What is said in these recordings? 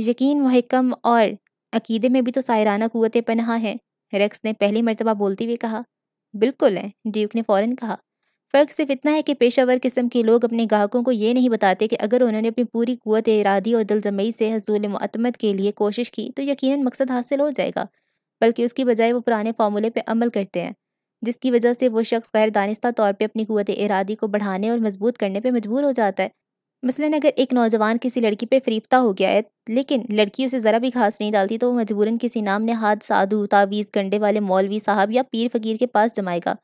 یقین محکم اور عقیدے میں بھی تو سائرانہ قوت پناہ ہے، ریکس نے پہلی مرتبہ بولتے ہوئے کہا۔ بالکل ہے، ڈیوک نے فوراً کہا۔ فرق صرف اتنا ہے کہ پیشہ ور قسم کے لوگ اپنے گاہکوں کو یہ نہیں بتاتے کہ اگر انہوں نے اپنی پوری قوت ارادی اور دلجمعی سے حصول معتمد کے لیے کوشش کی تو یقیناً مقصد حاصل ہو جائے گا، بلکہ اس کی بجائے وہ پرانے فارمولے پہ عمل کرتے ہیں، جس کی وجہ سے وہ شخص غیر دانستہ طور پہ اپنی قوت ارادی کو بڑھانے اور مضبوط کرنے پہ مجبور ہو جاتا ہے۔ مثلاً اگر ایک نوجوان کسی لڑکی پہ فریفتہ ہو گیا ہے لیکن لڑکی اسے ذرا بھی گھاس نہیں ڈالتی تو وہ مجبوراً کسی نام نہاد سادھو، تعویذ گنڈے والے مولوی صاحب یا پیر فقیر کے پاس جمائے گا،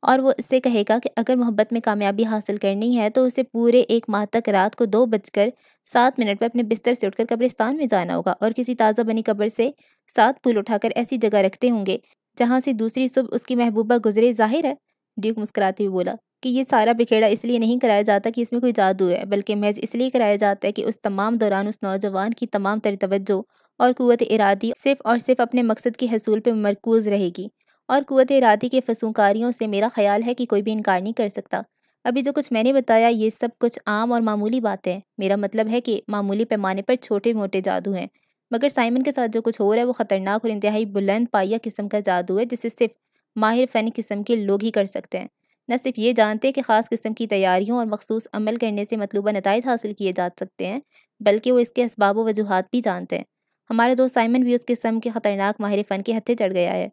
اور وہ اس سے کہے گا کہ اگر محبت میں کامیابی حاصل کرنی ہے تو اسے پورے 1 ماہ تک رات کو 2:07 پہ اپنے بستر سے اٹھ کر قبرستان میں جانا ہوگا اور کسی تازہ بنی قبر سے 7 پھول اٹھا کر ایسی جگہ رکھتے ہوں گے جہاں سے دوسری صبح اس کی محبوبہ گزرے۔ ظاہر ہے، ڈیوک مسکراتے ہوئے بولا، کہ یہ سارا بکھیڑا اس لیے نہیں کرایا جاتا کہ اس میں کوئی جادو ہے، بلکہ محض اس لیے کرایا جاتا ہے کہ اس تمام دوران اس نوجوان کی تمام تر توجہ اور قوت ارادی صرف اور صرف اپنے مقصد کے حصول پہ مرکوز رہے گی، اور قوت ارادی کے فسونکاریوں سے میرا خیال ہے کہ کوئی بھی انکار نہیں کر سکتا۔ ابھی جو کچھ میں نے بتایا یہ سب کچھ عام اور معمولی باتیں ہیں، میرا مطلب ہے کہ معمولی پیمانے پر چھوٹے موٹے جادو ہیں، مگر سائمن کے ساتھ جو کچھ ہو رہا ہے وہ خطرناک اور انتہائی بلند پائیہ قسم کا جادو ہے جسے صرف ماہر فن قسم کے لوگ ہی کر سکتے ہیں۔ نہ صرف یہ جانتے کہ خاص قسم کی تیاریوں اور مخصوص عمل کرنے سے مطلوبہ نتائج حاصل کیے جا سکتے ہیں، بلکہ وہ اس کے اسباب و وجوہات بھی جانتے ہیں۔ ہمارا دوست سائمن بھی اس قسم کے خطرناک ماہر فن کے ہتھے چڑھ گیا ہے۔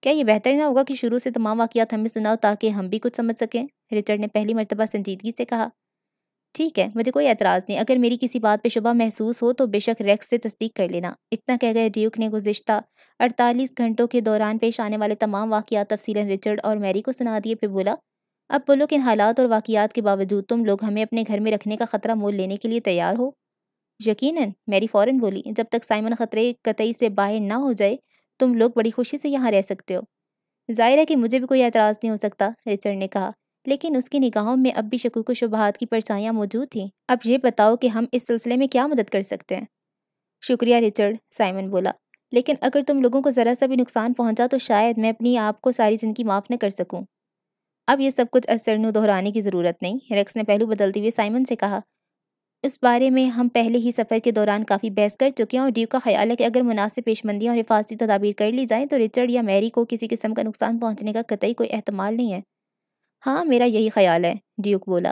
کیا یہ بہتر نہ ہوگا کہ شروع سے تمام واقعات ہمیں سناؤ تاکہ ہم بھی کچھ سمجھ سکیں؟ رچرڈ نے پہلی مرتبہ سنجیدگی سے کہا۔ ٹھیک ہے، مجھے کوئی اعتراض نہیں، اگر میری کسی بات پہ شبہ محسوس ہو تو بے شک ریکس سے تصدیق کر لینا۔ اتنا کہہ گئے ڈیوک نے گزشتہ 48 گھنٹوں کے دوران پیش آنے والے تمام واقعات تفصیلاً رچرڈ اور میری کو سنا دیے، پھر بولا، اب بولو کہ ان حالات اور واقعات کے باوجود تم لوگ ہمیں اپنے گھر میں رکھنے کا خطرہ مول لینے کے لیے تیار ہو؟ یقیناً، میری فوراً بولی، جب تک سائمن خطرے قطعی سے باہر نہ ہو جائے تم لوگ بڑی خوشی سے یہاں رہ سکتے ہو۔ ظاہر ہے کہ مجھے بھی کوئی اعتراض نہیں ہو سکتا، رچرڈ نے کہا، لیکن اس کی نگاہوں میں اب بھی شکوک و شبہات کی پرچھائیاں موجود تھیں۔ اب یہ بتاؤ کہ ہم اس سلسلے میں کیا مدد کر سکتے ہیں؟ شکریہ رچرڈ، سائمن بولا، لیکن اگر تم لوگوں کو ذرا سا بھی نقصان پہنچا تو شاید میں اپنی آپ کو ساری زندگی معاف نہ کر سکوں۔ اب یہ سب کچھ اثرنو دہرانے کی ضرورت نہیں، ریکس نے پہلو بدلتے ہوئے سائمن سے کہا۔ اس بارے میں ہم پہلے ہی سفر کے دوران کافی بحث کر چکے ہیں اور ڈیو کا خیال ہے کہ اگر مناسب پیشمندیاں اور حفاظتی تدابیر کر لی جائیں تو رچرڈ یا میری کو کسی قسم کا نقصان پہنچنے کا قطعی کوئی احتمال نہیں ہے۔ ہاں، میرا یہی خیال ہے، ڈیوک بولا،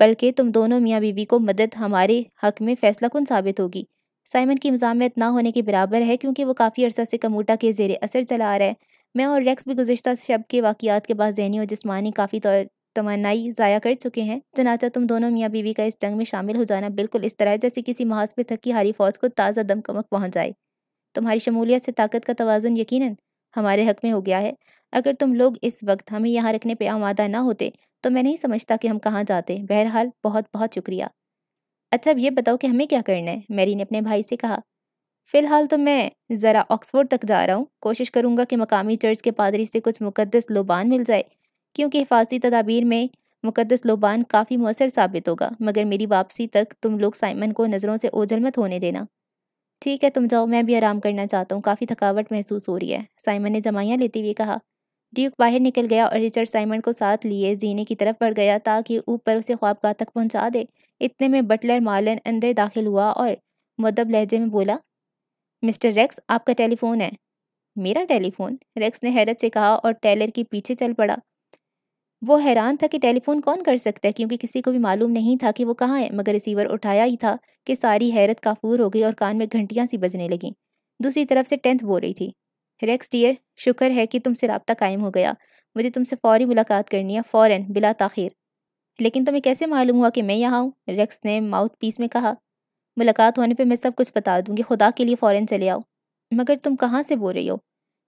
بلکہ تم دونوں میاں بیوی کو مدد ہمارے حق میں فیصلہ کن ثابت ہوگی۔ سائمن کی مزاحمت نہ ہونے کے برابر ہے کیونکہ وہ کافی عرصہ سے کموٹا کے زیر اثر چلا آ رہا ہے۔ میں اور ریکس بھی گزشتہ شب کے واقعات کے بعد ذہنی اور جسمانی کافی توانائی ضائع کر چکے ہیں، چنانچہ تم دونوں میاں بیوی کا اس جنگ میں شامل ہو جانا بالکل اس طرح ہے جیسے کسی محاذ پہ تھکی ہاری فوج کو تازہ دم کمک پہنچ جائے۔ تمہاری شمولیت سے طاقت کا توازن یقیناً ہمارے حق میں ہو گیا ہے۔ اگر تم لوگ اس وقت ہمیں یہاں رکھنے پہ آمادہ نہ ہوتے تو میں نہیں سمجھتا کہ ہم کہاں جاتے۔ بہرحال بہت بہت شکریہ۔ اچھا، اب یہ بتاؤ کہ ہمیں کیا کرنا ہے؟ میری نے اپنے بھائی سے کہا۔ فی الحال تو میں ذرا آکسفورڈ تک جا رہا ہوں، کوشش کروں گا کہ مقامی چرچ کے پادری سے کچھ مقدس لوبان مل جائے، کیونکہ حفاظتی تدابیر میں مقدس لوبان کافی مؤثر ثابت ہوگا، مگر میری واپسی تک تم لوگ سائمن کو نظروں سے اوجھل مت ہونے دینا۔ ٹھیک ہے، تم جاؤ، میں بھی آرام کرنا چاہتا ہوں، کافی تھکاوٹ محسوس ہو رہی ہے، سائمن نے جمائیاں لیتے ہوئے کہا۔ ڈیوک باہر نکل گیا اور رچرڈ سائمن کو ساتھ لیے زینے کی طرف بڑھ گیا تاکہ اوپر اسے خوابگاہ تک پہنچا دے۔ اتنے میں بٹلر مالن اندر داخل ہوا اور مؤدب لہجے میں بولا، مسٹر ریکس، آپ کا ٹیلی فون ہے۔ میرا ٹیلی فون؟ ریکس نے حیرت سے کہا اور ٹیلر کے پیچھے چل پڑا۔ وہ حیران تھا کہ ٹیلی فون کون کر سکتا ہے کیونکہ کسی کو بھی معلوم نہیں تھا کہ وہ کہاں ہے، مگر ریسیور اٹھایا ہی تھا کہ ساری حیرت کافور ہو گئی اور کان میں گھنٹیاں سی بجنے لگیں۔ دوسری طرف سے ٹینتھ بول رہی تھی، ریکس ڈیئر، شکر ہے کہ تم سے رابطہ قائم ہو گیا، مجھے تم سے فوری ملاقات کرنی ہے، فوراً، بلا تاخیر۔ لیکن تمہیں کیسے معلوم ہوا کہ میں یہاں ہوں؟ ریکس نے ماؤتھ پیس میں کہا۔ ملاقات ہونے پہ میں سب کچھ بتا دوں گی، خدا کے لیے فوراً چلے آؤ۔ مگر تم کہاں سے بول رہی ہو؟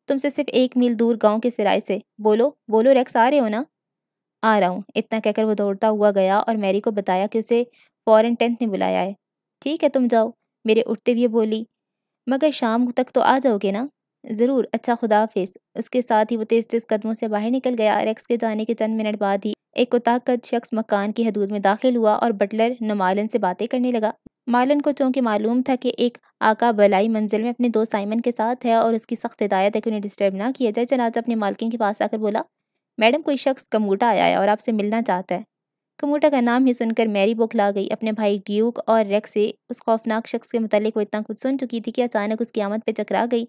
تم سے صرف 1 میل دور گاؤں کے سرائے سے۔ بولو بولو ریکس، آ رہے ہو نا؟ آ رہا ہوں، اتنا کہہ کر وہ دوڑتا ہوا گیا اور میری کو بتایا کہ اسے فوراً 10th نے بلایا ہے۔ ٹھیک ہے، تم جاؤ، میرے اٹھتے ہوئے بولی، مگر شام تک تو آ جاؤ گے نا؟ ضرور، اچھا، خدا حافظ۔ اس کے ساتھ ہی وہ تیز تیز قدموں سے باہر نکل گیا۔ ریکس کے جانے کے چند منٹ بعد ہی ایک کوتاہ قد شخص مکان کی حدود میں داخل ہوا اور بٹلر نمالن سے باتیں کرنے لگا۔ مالن کو چونکہ معلوم تھا کہ ایک آقا بلائی منزل میں اپنے دوست سائمن کے ساتھ ہے اور اس کی سخت ہدایت ہے کہ انہیں ڈسٹرب نہ کیا جائے، چنانچہ اپنے مالکن کے پاس آ کر بولا، میڈم، کوئی شخص کموٹا آیا ہے اور آپ سے ملنا چاہتا ہے۔ کموٹا کا نام ہی سن کر میری بوکھلا گئی۔ اپنے بھائی ڈیوک اور ریکس سے اس خوفناک شخص کے متعلق وہ اتنا کچھ سن چکی تھی کہ اچانک اس کی آمد پہ چکرا گئی۔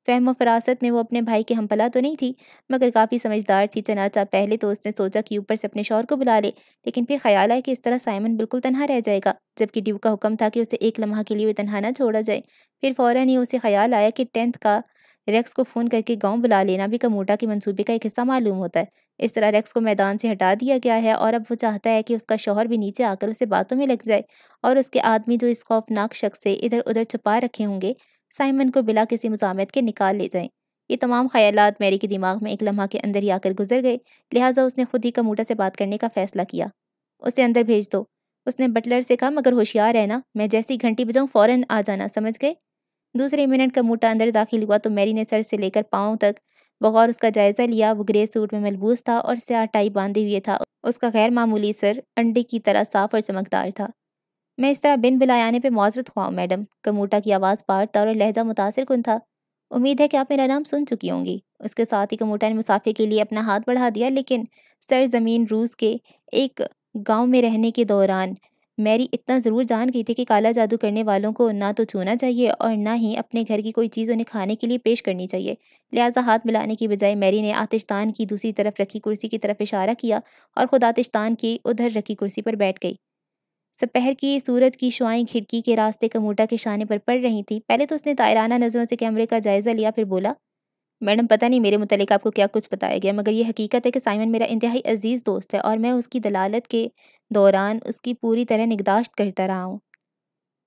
فہم و فراست میں وہ اپنے بھائی کے ہمپلا تو نہیں تھی، مگر کافی سمجھدار تھی۔ چنانچہ پہلے تو اس نے سوچا کہ اوپر سے اپنے شوہر کو بلا لے، لیکن پھر خیال آیا کہ اس طرح سائمن بالکل تنہا رہ جائے گا، جبکہ ڈیوک کا حکم تھا کہ اسے ایک لمحہ کے لیے بھی تنہا نہ چھوڑا جائے۔ پھر فوراً ہی اسے خیال آیا کہ 10th کا ریکس کو فون کر کے گاؤں بلا لینا بھی کموٹا کے منصوبے کا ایک حصہ معلوم ہوتا ہے۔ اس طرح ریکس کو میدان سے ہٹا دیا گیا ہے اور اب وہ چاہتا ہے کہ اس کا شوہر بھی نیچے آ کر اسے باتوں میں لگ جائے، اور اس کے آدمی جو اس خوفناک شخص سے ادھر ادھر چھپا رکھے ہوں گے، سائمن کو بلا کسی مزاحمت کے نکال لے جائیں۔ یہ تمام خیالات میری کے دماغ میں ایک لمحہ کے اندر ہی آ کر گزر گئے، لہٰذا اس نے خود ہی کموٹا سے بات کرنے کا فیصلہ کیا۔ اسے اندر بھیج دو، اس نے بٹلر سے کہا، مگر ہوشیار رہنا، میں جیسی گھنٹی بجاؤں فوراً آ جانا، سمجھ گئے؟ دوسرے منٹ کموٹا اندر داخل ہوا تو میری نے سر سے لے کر پاؤں تک بغور اس کا جائزہ لیا۔ وہ گرے سوٹ میں ملبوس تھا اور سیاہ ٹائی باندھے ہوئے تھا۔ اس کا غیر معمولی سر انڈے کی طرح صاف اور چمکدار تھا۔ میں اس طرح بن بلائے آنے پہ معذرت خواہ ہوں میڈم۔ کموٹا کی آواز پارٹ تھا اور لہجہ متاثر کن تھا۔ امید ہے کہ آپ میرا نام سن چکی ہوں گی۔ اس کے ساتھ ہی کموٹا نے مسافے کے لیے اپنا ہاتھ بڑھا دیا، لیکن سرزمین روس کے ایک گاؤں میں رہنے کے دوران میری اتنا ضرور جان گئی تھی کہ کالا جادو کرنے والوں کو نہ تو چھونا چاہیے اور نہ ہی اپنے گھر کی کوئی چیز انہیں کھانے کے لیے پیش کرنی چاہیے۔ لہٰذا ہاتھ ملانے کی بجائے میری نے آتش دان کی دوسری طرف رکھی کرسی کی طرف اشارہ کیا اور خود آتش دان کی ادھر رکھی کرسی پر بیٹھ گئی۔ سپہر کی سورج کی شعاعیں کھڑکی کے راستے کموٹا کے شانے پر پڑ رہی تھیں۔ پہلے تو اس نے دائرانہ نظروں سے کیمرے کا جائزہ لیا، پھر بولا، میڈم پتہ نہیں میرے متعلق آپ کو کیا کچھ بتایا گیا، مگر یہ حقیقت ہے کہ سائمن میرا انتہائی عزیز دوست ہے اور میں اس کی دلالت کے دوران اس کی پوری طرح نگہداشت کرتا رہا ہوں۔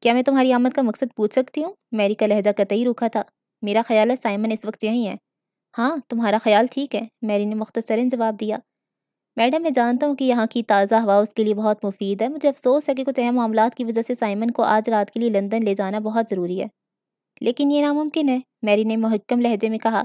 کیا میں تمہاری آمد کا مقصد پوچھ سکتی ہوں؟ میری کا لہجہ قطعی روکھا تھا۔ میرا خیال ہے سائمن اس وقت یہیں ہے۔ ہاں، تمہارا خیال ٹھیک ہے، میری نے مختصراً جواب دیا۔ میڈم میں جانتا ہوں کہ یہاں کی تازہ ہوا اس کے لیے بہت مفید ہے۔ مجھے افسوس ہے کہ کچھ اہم معاملات کی وجہ سے سائمن کو آج رات کے لیے لندن لے جانا بہت ضروری ہے۔ لیکن یہ ناممکن ہے، میری نے محکم لہجے میں کہا۔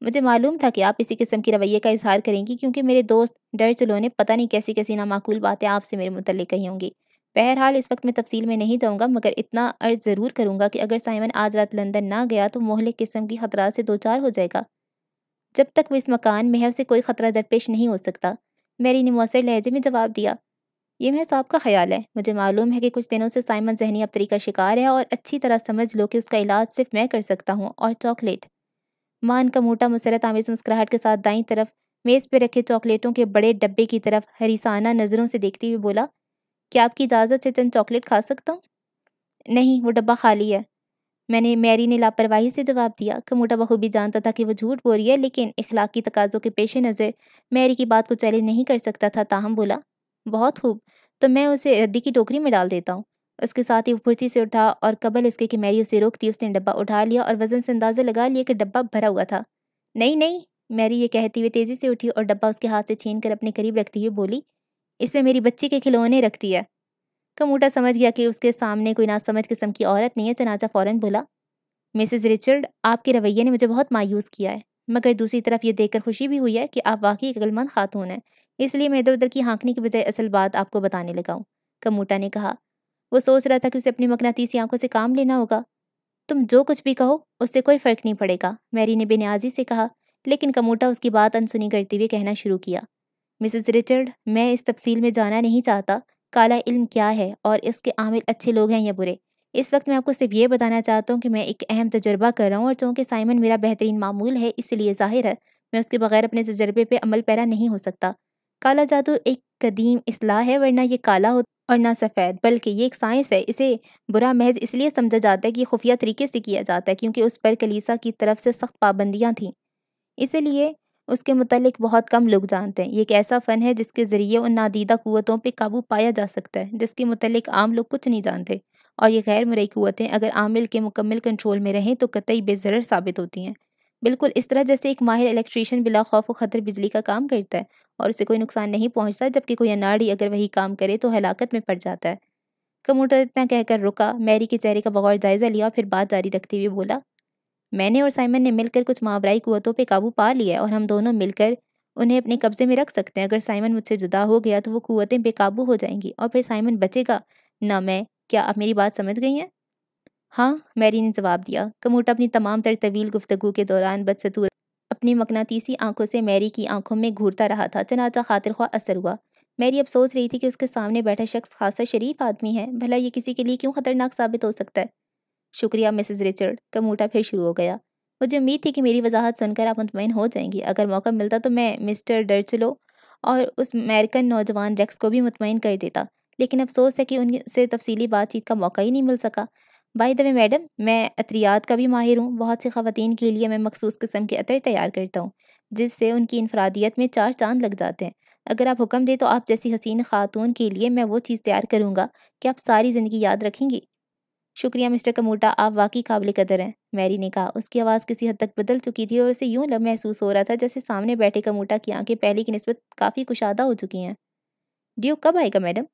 مجھے معلوم تھا کہ آپ اسی قسم کی رویے کا اظہار کریں گی، کیونکہ میرے دوست ڈرچلو نے پتہ نہیں کیسی کیسی نامعقول باتیں آپ سے میرے متعلق کہی ہوں گی۔ بہرحال اس وقت میں تفصیل میں نہیں جاؤں گا، مگر اتنا عرض ضرور کروں گا کہ اگر سائمن آج رات لندن نہ گیا تو مہلک قسم کی خطرات سے دوچار ہو جائے گا۔ جب تک وہ اس مکان محو سے کوئی خطرہ درپیش نہیں ہو سکتا، میری نے مؤثر لہجے میں جواب دیا۔ یہ محض آپ کا خیال ہے، مجھے معلوم ہے کہ کچھ دنوں سے سائمن ذہنی ابتری کا شکار ہے اور اچھی طرح سمجھ لو کہ اس کا علاج صرف میں کر سکتا ہوں۔ اور چاکلیٹ، مان کا موٹا مسرت آمیز مسکراہٹ کے ساتھ دائیں طرف میز پہ رکھے چاکلیٹوں کے بڑے ڈبے کی طرف حریصانہ نظروں سے دیکھتے ہوئے بولا، کیا آپ کی اجازت سے چند چاکلیٹ کھا سکتا ہوں؟ نہیں، وہ ڈبہ خالی ہے، میری نے لاپرواہی سے جواب دیا۔ کموٹا بخوبی جانتا تھا کہ وہ جھوٹ بول رہی ہے، لیکن اخلاقی تقاضوں کے پیش نظر میری کی بات کو چیلنج نہیں کر سکتا تھا، تاہم بولا، بہت خوب، تو میں اسے ردی کی ٹوکری میں ڈال دیتا ہوں۔ اس کے ساتھ ہی وہ پھرتی سے اٹھا اور قبل اس کے کہ میری اسے روکتی، اس نے ڈبہ اٹھا لیا اور وزن سے اندازہ لگا لیا کہ ڈبہ بھرا ہوا تھا۔ نہیں نہیں، میری یہ کہتی ہوئے تیزی سے اٹھی اور ڈبہ اس کے ہاتھ سے چھین کر اپنے قریب رکھتی ہوئے بولی، اس میں میری بچی کے کھلونے رکھتی ہے۔ کموٹا سمجھ گیا کہ اس کے سامنے کوئی ناسمجھ قسم کی عورت نہیں ہے، چنانچہ فوراً بولا، مسز رچرڈ، آپ کے رویے نے مجھے بہت مایوس کیا ہے، مگر دوسری طرف یہ دیکھ کر خوشی بھی ہوئی ہے کہ آپ واقعی ایک عقل مند خاتون ہیں، اس لیے میں ادھر ادھر کی ہانکنے کی بجائے اصل بات آپ کو بتانے لگا ہوں۔ کموٹا نے کہا۔ وہ سوچ رہا تھا کہ اسے اپنی مقناطیسی آنکھوں سے کام لینا ہوگا۔ تم جو کچھ بھی کہو اس سے کوئی فرق نہیں پڑے گا، میری نے بے نیازی سے کہا، لیکن کموٹا اس کی بات انسنی کرتے ہوئے کہنا شروع کیا، مسز رچرڈ، میں اس تفصیل میں جانا نہیں چاہتا کالا علم کیا ہے اور اس کے عامل اچھے لوگ ہیں یا برے۔ اس وقت میں آپ کو صرف یہ بتانا چاہتا ہوں کہ میں ایک اہم تجربہ کر رہا ہوں، اور چونکہ سائمن میرا بہترین معمول ہے، اس لیے ظاہر ہے میں اس کے بغیر اپنے تجربے پہ عمل پیرا نہیں ہو سکتا۔ کالا جادو ایک قدیم اصطلاح ہے، ورنہ یہ کالا ہوتا اور نہ سفید، بلکہ یہ ایک سائنس ہے۔ اسے برا محض اس لیے سمجھا جاتا ہے کہ یہ خفیہ طریقے سے کیا جاتا ہے، کیونکہ اس پر کلیسا کی طرف سے سخت پابندیاں تھیں، اسی لیے اس کے متعلق بہت کم لوگ جانتے ہیں۔ یہ ایک ایسا فن ہے جس کے ذریعے ان نادیدہ قوتوں پہ قابو پایا جا سکتا ہے جس کے متعلق عام لوگ کچھ نہیں جانتے، اور یہ غیر مرئی قوتیں اگر عامل کے مکمل کنٹرول میں رہیں تو قطعی بے ضرر ثابت ہوتی ہیں، بالکل اس طرح جیسے ایک ماہر الیکٹریشین بلا خوف و خطر بجلی کا کام کرتا ہے اور اسے کوئی نقصان نہیں پہنچتا، جبکہ کوئی اناڑی اگر وہی کام کرے تو ہلاکت میں پڑ جاتا ہے۔ کموٹر اتنا کہہ کر رکا، میری کے چہرے کا بغور جائزہ لیا، پھر بات جاری رکھتے ہوئے بولا، میں نے اور سائمن نے مل کر کچھ ماورائی قوتوں پہ قابو پا لیا ہے اور ہم دونوں مل کر انہیں اپنے قبضے میں رکھ سکتے ہیں۔ اگر سائمن مجھ سے جدا ہو گیا تو وہ قوتیں بے قابو ہو جائیں گی اور پھر سائمن بچے گا نہ میں۔ کیا آپ میری بات سمجھ گئی ہیں؟ ہاں، میری نے جواب دیا۔ کموٹا اپنی تمام تر طویل گفتگو کے دوران بدستور اپنی مقناطیسی آنکھوں سے میری کی آنکھوں میں گھورتا رہا تھا، چنانچہ خاطر خواہ اثر ہوا۔ میری اب سوچ رہی تھی کہ اس کے سامنے بیٹھا شخص خاصا شریف آدمی ہے، بھلا یہ کسی کے لیے کیوں خطرناک ثابت ہو سکتا ہے؟ شکریہ مسز رچرڈ، کموٹا پھر شروع ہو گیا۔ مجھے امید تھی کہ میری وضاحت سن کر آپ مطمئن ہو جائیں گی۔ اگر موقع ملتا تو میں مسٹر ڈرچلو اور اس امریکن نوجوان ریکس کو بھی مطمئن کر دیتا، لیکن افسوس ہے کہ ان سے تفصیلی بات چیت کا موقع ہی نہیں مل سکا۔ بائی دا وے میڈم، میں عطریات کا بھی ماہر ہوں۔ بہت سی خواتین کے لیے میں مخصوص قسم کے عطر تیار کرتا ہوں، جس سے ان کی انفرادیت میں چار چاند لگ جاتے ہیں۔ اگر آپ حکم دیں تو آپ جیسی حسین خاتون کے لیے میں وہ چیز تیار کروں گا کہ آپ ساری زندگی یاد رکھیں گی۔ شکریہ مسٹر کموٹا، آپ واقعی قابل قدر ہیں، میری نے کہا۔ اس کی آواز کسی حد تک بدل چکی تھی اور اسے یوں محسوس ہو رہا تھا جیسے سامنے بیٹھے کموٹا کی آنکھیں پہلے کی نسبت کافی کشادہ ہو چکی ہیں۔ ڈیوک کب آئے گا میڈم؟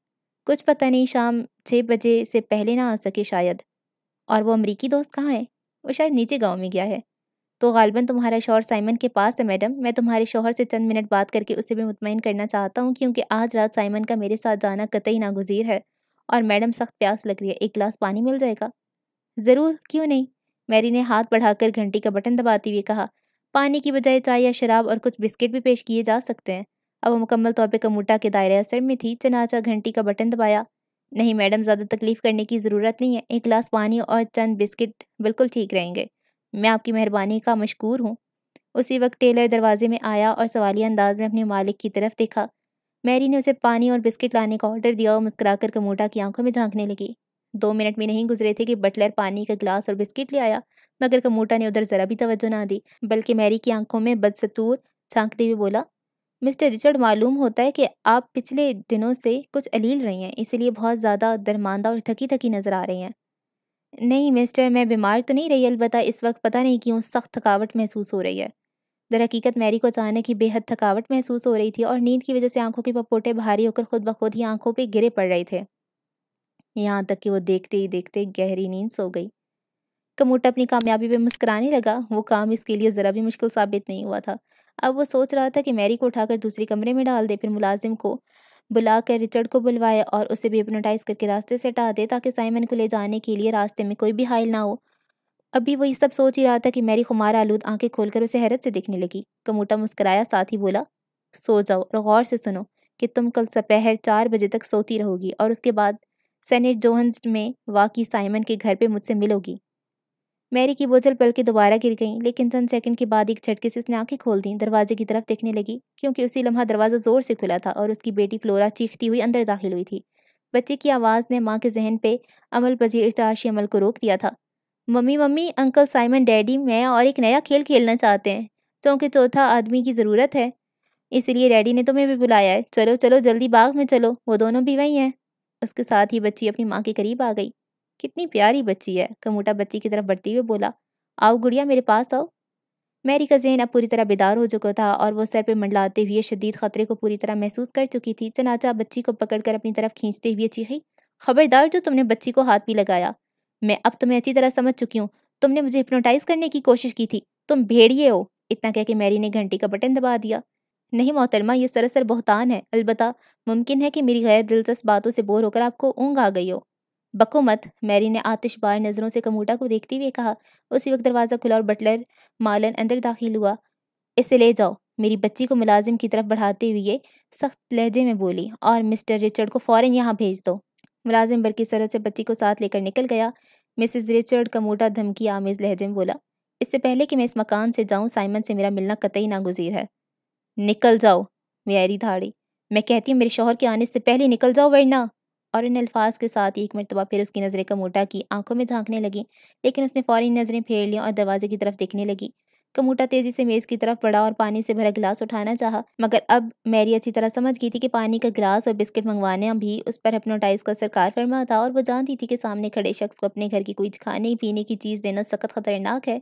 کچھ پتہ نہیں، شام 6 بجے سے پہلے نہ آ سکے شاید۔ اور وہ امریکی دوست کہاں ہے؟ وہ شاید نیچے گاؤں میں گیا ہے۔ تو غالباً تمہارا شوہر سائمن کے پاس ہے میڈم۔ میں تمہارے شوہر سے چند منٹ بات کر کے اسے بھی مطمئن کرنا چاہتا ہوں، کیونکہ آج رات سائمن کا میرے ساتھ جانا قطعی ناگزیر ہے۔ اور میڈم سخت پیاس لگ رہی ہے، ایک گلاس پانی مل جائے گا؟ ضرور، کیوں نہیں؟ میری نے ہاتھ بڑھا کر گھنٹی کا بٹن دباتے ہوئے کہا۔ پانی کی بجائے چائے یا شراب اور کچھ بسکٹ بھی پیش کیے جا سکتے ہیں۔ اب وہ مکمل طور پہ کموٹا کے دائرۂ اثر میں تھی، چنانچہ گھنٹی کا بٹن دبایا۔ نہیں میڈم، زیادہ تکلیف کرنے کی ضرورت نہیں ہے، ایک گلاس پانی اور چند بسکٹ بالکل ٹھیک رہیں گے۔ میں آپ کی مہربانی کا مشکور ہوں۔ اسی وقت ٹیلر دروازے میں آیا اور سوالیہ انداز میں اپنے مالک کی طرف دیکھا۔ میری نے اسے پانی اور بسکٹ لانے کا آرڈر دیا اور مسکرا کر کموٹا کی آنکھوں میں جھانکنے لگی۔ 2 منٹ بھی نہیں گزرے تھے کہ بٹلر پانی کا گلاس اور بسکٹ لے آیا، مگر کموٹا نے ادھر ذرا بھی توجہ نہ دی، بلکہ میری کی آنکھوں میں بدستور جھانکتے ہوئے بولا، مسٹر رچرڈ، معلوم ہوتا ہے کہ آپ پچھلے دنوں سے کچھ علیل رہی ہیں، اسی لیے بہت زیادہ درماندہ اور تھکی تھکی نظر آ رہی ہیں۔ نہیں مسٹر، میں بیمار تو نہیں رہی، البتہ اس وقت پتہ نہیں کیوں سخت تھکاوٹ محسوس ہو رہی ہے۔ در حقیقت میری کو اچانک ہی بے حد تھکاوٹ محسوس ہو رہی تھی اور نیند کی وجہ سے آنکھوں کے پپوٹے بھاری ہو کر خود بخود ہی آنکھوں پہ گرے پڑ رہے تھے، یہاں تک کہ وہ دیکھتے ہی دیکھتے گہری نیند سو گئی۔ کموٹا اپنی کامیابی پہ مسکرانے لگا، وہ کام اس کے لیے ذرا بھی مشکل ثابت نہیں ہوا تھا۔ اب وہ سوچ رہا تھا کہ میری کو اٹھا کر دوسرے کمرے میں ڈال دے، پھر ملازم کو بلا کر رچرڈ کو بلوائے اور اسے بھی ہپنوٹائز کر کے راستے سے ہٹا دے، تاکہ سائمن کو لے جانے کے لیے راستے میں کوئی بھی حائل نہ ہو۔ ابھی وہ یہ سب سوچ ہی رہا تھا کہ میری خمار آلود آنکھیں کھول کر اسے حیرت سے دیکھنے لگی۔ کموٹا مسکرایا، ساتھ ہی بولا، سو جاؤ اور غور سے سنو کہ تم کل سپہر 4 بجے تک سوتی رہو گی اور اس کے بعد سینٹ جوہنز میں واقع سائمن کے گھر پہ مجھ سے ملو گی۔ میری کی بوجھل پل کے دوبارہ گر گئیں، لیکن چند سیکنڈ کے بعد ایک جھٹکے سے اس نے آنکھیں کھول دیں، دروازے کی طرف دیکھنے لگی، کیونکہ اسی لمحہ دروازہ زور سے کھلا تھا اور اس کی بیٹی فلورا چیختی ہوئی اندر داخل ہوئی تھی۔ بچے کی آواز نے ماں کے ذہن پہ عمل پذیر ارتعاشی عمل کو روک دیا تھا۔ Mummy mummy, uncle Simon, daddy, میں اور ایک نیا کھیل کھیلنا چاہتے ہیں، چونکہ چوتھا آدمی کی ضرورت ہے، اس لیے ڈیڈی نے تمہیں بھی بلایا ہے۔ چلو چلو جلدی باغ میں چلو، وہ دونوں بھی وہیں ہیں۔ اس کے ساتھ ہی بچی اپنی ماں کے قریب آ گئی۔ کتنی پیاری بچی ہے، کموٹا بچی کی طرف بڑھتے ہوئے بولا۔ آؤ گڑیا، میرے پاس آؤ۔ میری کا ذہن اب پوری طرح بیدار ہو چکا تھا اور وہ سر پہ منڈلاتے ہوئے شدید خطرے کو پوری طرح محسوس کر چکی تھی، چنانچہ بچی کو پکڑ کر اپنی طرف کھینچتے ہوئے چیخی، خبردار جو تم نے بچی کو ہاتھ بھی لگایا، میں اب تمہیں اچھی طرح سمجھ چکی ہوں، تم نے مجھے ہپنوٹائز کرنے کی کوشش کی تھی، تم بھیڑیے ہو۔ اتنا کہہ کے میری نے گھنٹی کا بٹن دبا دیا۔ نہیں محترمہ، یہ سراسر بہتان ہے، البتہ ممکن ہے کہ میری غیر دلچسپ باتوں سے بور ہو کر آپ کو اونگ آ گئی ہو۔ بکو مت، میری نے آتش بار نظروں سے کموٹا کو دیکھتے ہوئے کہا۔ اسی وقت دروازہ کھلا اور بٹلر مالن اندر داخل ہوا۔ اسے لے جاؤ، میری بچی کو ملازم کی طرف بڑھاتے ہوئے سخت لہجے میں بولی، اور مسٹر رچرڈ کو فوراً یہاں بھیج دو۔ ملازم برقی سرحد سے بچی کو ساتھ لے کر نکل گیا۔ مسز رچرڈ، کموٹا دھمکی آمیز لہجے میں بولا، اس سے پہلے کہ میں اس مکان سے جاؤں، سائمن سے میرا ملنا قطعی ناگزیر ہے۔ نکل جاؤ، میری دھاڑی، میں کہتی ہوں میرے شوہر کے آنے سے پہلے نکل جاؤ ورنہ۔ اور ان الفاظ کے ساتھ ایک مرتبہ پھر اس کی نظریں کموٹا کی آنکھوں میں جھانکنے لگیں، لیکن اس نے فوری نظریں پھیر لیں اور دروازے کی طرف دیکھنے لگی۔ کموٹا تیزی سے میز کی طرف بڑھا اور پانی سے بھرا گلاس اٹھانا چاہا، مگر اب میری اچھی طرح سمجھ گئی تھی کہ پانی کا گلاس اور بسکٹ منگوانا بھی اس پر ہپنوٹائز کا اثر کار فرما تھا، اور وہ جانتی تھی کہ سامنے کھڑے شخص کو اپنے گھر کی کوئی کھانے پینے کی چیز دینا سخت خطرناک ہے۔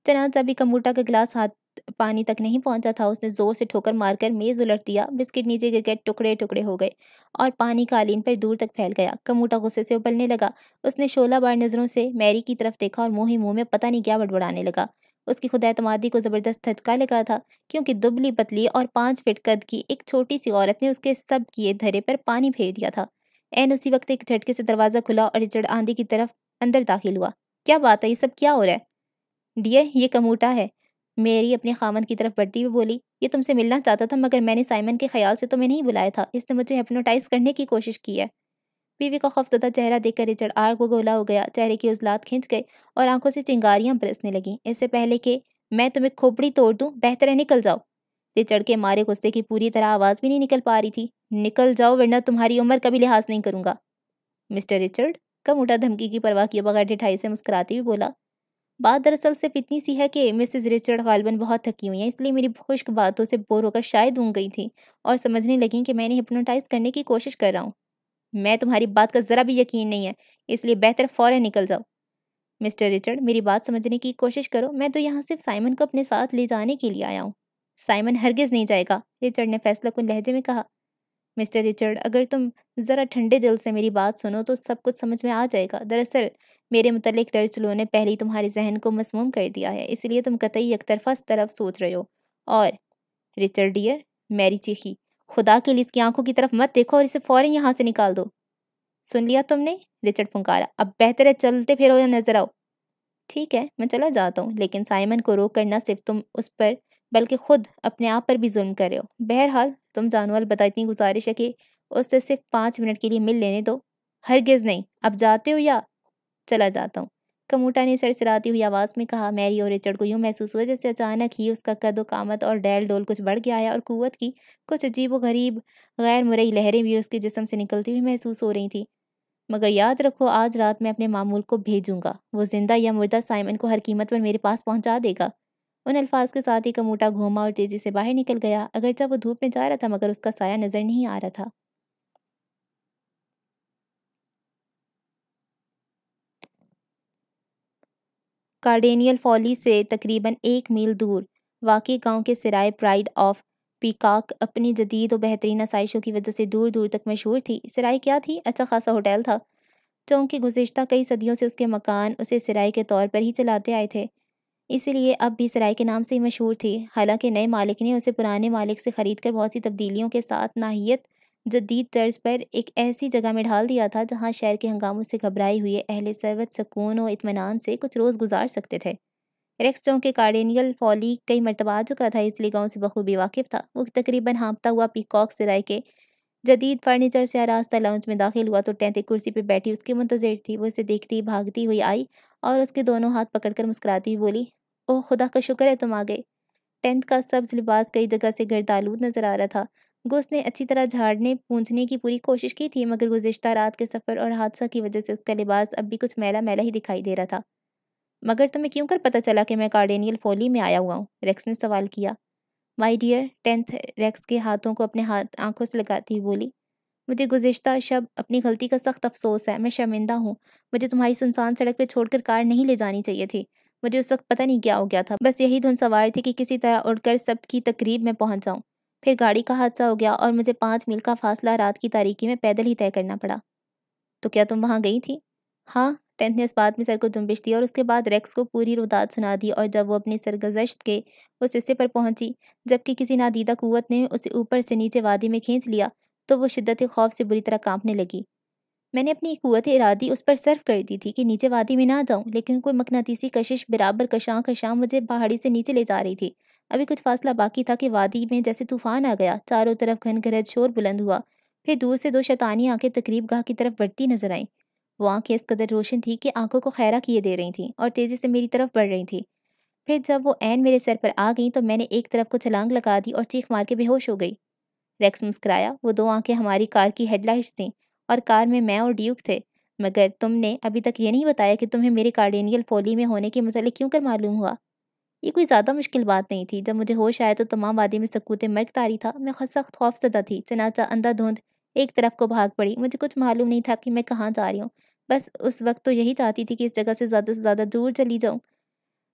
چنانچہ ابھی کموٹا کا گلاس ہاتھ پانی تک نہیں پہنچا تھا، اس نے زور سے ٹھوکر مار کر میز الٹ دیا، بسکٹ نیچے گر کر ٹکڑے ٹکڑے ہو گئے اور پانی قالین پر دور تک پھیل گیا۔ کموٹا غصے سے ابلنے لگا، اس نے شعلہ بار نظروں سے میری کی طرف دیکھا اور منہ ہی منہ میں پتہ نہیں کیا بڑبڑانے لگا۔ اس کی خود اعتمادی کو زبردست دھچکا لگا تھا، کیونکہ دبلی پتلی اور 5 فٹ قد کی ایک چھوٹی سی عورت نے اس کے سب کیے دھرے پر پانی پھیر دیا تھا۔ عین اسی وقت ایک جھٹکے سے دروازہ کھلا اور رچرڈ آندھی کی طرف اندر داخل ہوا۔ کیا بات ہے، یہ سب کیا ہو رہا ہے؟ ڈیئر، یہ کموٹا ہے، میری اپنے خاوند کی طرف بڑھتی ہوئی بولی۔ یہ تم سے ملنا چاہتا تھا مگر میں نے سائمن کے خیال سے تمہیں نہیں بلایا تھا، اس نے مجھے ہپنوٹائز کرنے کی کوشش کی ہے۔ بیوی کا خوفزدہ چہرہ دیکھ کر رچرڈ آگ و گولا ہو گیا، چہرے کی عضلات کھنچ گئے اور آنکھوں سے چنگاریاں برسنے لگیں۔ اس سے پہلے کہ میں تمہیں کھوپڑی توڑ دوں، بہتر ہے نکل جاؤ۔ رچرڈ کے مارے غصے کی پوری طرح آواز بھی نہیں نکل پا رہی تھی۔ نکل جاؤ ورنہ تمہاری عمر کا بھی لحاظ نہیں کروں گا۔ مسٹر رچرڈ کم اٹھا دھمکی کی پرواہ کیے بغیر ڈٹھائی سے مسکراتے ہوئے بولا، بات دراصل صرف اتنی سی ہے کہ مسز رچرڈ غالباً بہت تھکی ہوئی ہیں، اس لیے میری خشک باتوں سے بور ہو کر شاید اونگ گئی تھیں اور سمجھنے لگیں کہ میں نے ہپنوٹائز کرنے کی کوشش کر رہا ہوں۔ میں تمہاری بات کا ذرا بھی یقین نہیں ہے، اس لیے بہتر فوراً نکل جاؤ۔ مسٹر رچرڈ میری بات سمجھنے کی کوشش کرو، میں تو یہاں صرف سائمن کو اپنے ساتھ لے جانے کے لیے آیا ہوں۔ سائمن ہرگز نہیں جائے گا، رچرڈ نے فیصلہ کن لہجے میں کہا۔ مسٹر رچرڈ اگر تم ذرا ٹھنڈے دل سے میری بات سنو تو سب کچھ سمجھ میں آ جائے گا۔ دراصل میرے متعلق ڈر چلو نے پہلے ہی تمہارے ذہن کو مسموم کر دیا ہے، اس لیے تم قطعی یک طرفہ طرف سوچ رہے ہو۔ اور رچرڈ ڈیئر، میری چیخی، خدا کے لیے اس کی آنکھوں کی طرف مت دیکھو اور اسے فوراً یہاں سے نکال دو۔ سن لیا تم نے؟ رچرڈ پھنکارا۔ اب بہتر ہے چلتے پھرو یا نظر آؤ۔ ٹھیک ہے میں چلا جاتا ہوں، لیکن سائمن کو روک کر نہ صرف تم اس پر بلکہ خود اپنے آپ پر بھی ظلم کر رہے ہو۔ بہرحال تم جانو البتہ اتنی گزارش ہے کہ اس سے صرف 5 منٹ کے لیے مل لینے دو۔ ہرگز نہیں، اب جاتے ہو یا؟ چلا جاتا ہوں، کموٹا نے سرسراتی ہوئی آواز میں کہا۔ میری اور رچرڈ کو یوں محسوس ہوا جیسے اچانک ہی اس کا قد و قامت اور ڈیل ڈول کچھ بڑھ گیا ہے اور قوت کی کچھ عجیب و غریب غیر مرئی لہریں بھی اس کے جسم سے نکلتی ہوئی محسوس ہو رہی تھیں۔ مگر یاد رکھو آج رات میں اپنے معمول کو بھیجوں گا، وہ زندہ یا مردہ سائمن کو ہر قیمت پر میرے پاس پہنچا دے گا۔ ان الفاظ کے ساتھ ہی کموٹا گھوما اور تیزی سے باہر نکل گیا، اگرچہ وہ دھوپ میں جا رہا تھا مگر اس کا سایہ نظر نہیں آ رہا تھا۔ کارڈینیل فالی سے تقریباً 1 میل دور واقع گاؤں کے سرائے پرائڈ آف پیکاک اپنی جدید و بہترین آسائشوں کی وجہ سے دور دور تک مشہور تھی۔ سرائے کیا تھی؟ اچھا خاصا ہوٹل تھا، چونکہ گزشتہ کئی صدیوں سے اس کے مکان اسے سرائے کے طور پر ہی چلاتے آئے تھے، اسی لیے اب بھی سرائے کے نام سے ہی مشہور تھی۔ حالانکہ نئے مالک نے اسے پرانے مالک سے خرید کر بہت سی تبدیلیوں کے ساتھ ناہیت جدید طرز پر ایک ایسی جگہ میں ڈھال دیا تھا جہاں شہر کے ہنگاموں سے گھبرائے ہوئے اہل ثروت سکون و اطمینان سے کچھ روز گزار سکتے تھے۔ ریکس چونکہ کارڈینیل فالی کئی مرتبہ آ چکا تھا اس لیے گاؤں سے بخوبی واقف تھا۔ وہ تقریباً ہانپتا ہوا پیکاک سرائے کے جدید فرنیچر سے آراستہ لاؤنج میں داخل ہوا تو ٹینت ایک کرسی پہ بیٹھی اس کے منتظر تھی۔ وہ اسے دیکھتی بھاگتی ہوئی آئی اور اس کے دونوں ہاتھ پکڑ کر مسکراتی ہوئی بولی، اوہ خدا کا شکر ہے تم آ گئے۔ ٹینت کا سبز لباس کئی جگہ سے گرد آلود نظر آ رہا تھا۔ گوس نے اچھی طرح جھاڑنے پونچھنے کی پوری کوشش کی تھی مگر گزشتہ رات کے سفر اور حادثہ کی وجہ سے اس کا لباس اب بھی کچھ میلا میلا ہی دکھائی دے رہا تھا۔ مگر تمہیں کیوں کر پتہ چلا کہ میں کارڈینیل فولی میں آیا ہوا ہوں؟ ریکس نے سوال کیا۔ مائی ڈیئر، ٹینتھ ریکس کے ہاتھوں کو اپنے آنکھوں سے لگاتی ہوئی بولی، مجھے گزشتہ شب اپنی غلطی کا سخت افسوس ہے، میں شرمندہ ہوں۔ مجھے تمہاری سنسان سڑک پہ چھوڑ کر کار نہیں لے جانی چاہیے تھی۔ مجھے اس وقت پتہ نہیں کیا ہو گیا تھا، بس یہی دھن سوار تھی کہ کسی طرح اڑ کر سبت کی تقریب میں پہنچ جاؤں۔ پھر گاڑی کا حادثہ ہو گیا اور مجھے 5 میل کا فاصلہ رات کی تاریکی میں پیدل ہی طے کرنا پڑا۔ تو کیا تم وہاں گئی تھی؟ ہاں، ٹینتھ نے اس بات میں سر کو جنبش دی اور اس کے بعد ریکس کو پوری روداد سنا دی، اور جب وہ اپنی سرگزشت کے اس حصے پر پہنچی جبکہ کسی نادیدہ قوت نے اسے اوپر سے نیچے وادی میں کھینچ لیا تو وہ شدت خوف سے بری طرح کانپنے لگی۔ میں نے اپنی قوت ارادی اس پر صرف کر دی تھی کہ نیچے وادی میں نہ جاؤں، لیکن کوئی مقناطیسی کشش برابر کشاں کشاں مجھے پہاڑی سے نیچے لے جا رہی تھی۔ ابھی کچھ فاصلہ باقی تھا کہ وادی میں جیسے طوفان آ گیا، چاروں طرف گھن گرج شور بلند ہوا، پھر دور سے 2 شیطانی آنکھیں تقریب گاہ کی طرف بڑھتی نظر آئیں۔ وہ آنکھیں اس قدر روشن تھیں کہ آنکھوں کو خیرہ کیے دے رہی تھیں اور تیزی سے میری طرف بڑھ رہی تھیں۔ پھر جب وہ عین میرے سر پر آ گئیں تو میں نے ایک طرف کو چھلانگ لگا دی اور چیخ مار کے بے ہوش ہو گئی۔ ریکس مسکرایا۔ وہ 2 آنکھیں ہماری کار کی ہیڈ لائٹس تھیں اور کار میں اور ڈیوک تھے۔ مگر تم نے ابھی تک یہ نہیں بتایا کہ تمہیں میرے کارڈینیل فولی میں ہونے کے متعلق کیوں کر معلوم ہوا؟ یہ کوئی زیادہ مشکل بات نہیں تھی۔ جب مجھے ہوش آیا تو تمام وادی میں سکوت مرگ طاری تھا۔ میں سخت خوف زدہ تھی، چنانچہ اندھا دھند ایک طرف کو بھاگ پڑی۔ مجھے کچھ معلوم نہیں تھا کہ میں کہاں جا رہی ہوں، بس اس وقت تو یہی چاہتی تھی کہ اس جگہ سے زیادہ دور چلی جاؤں۔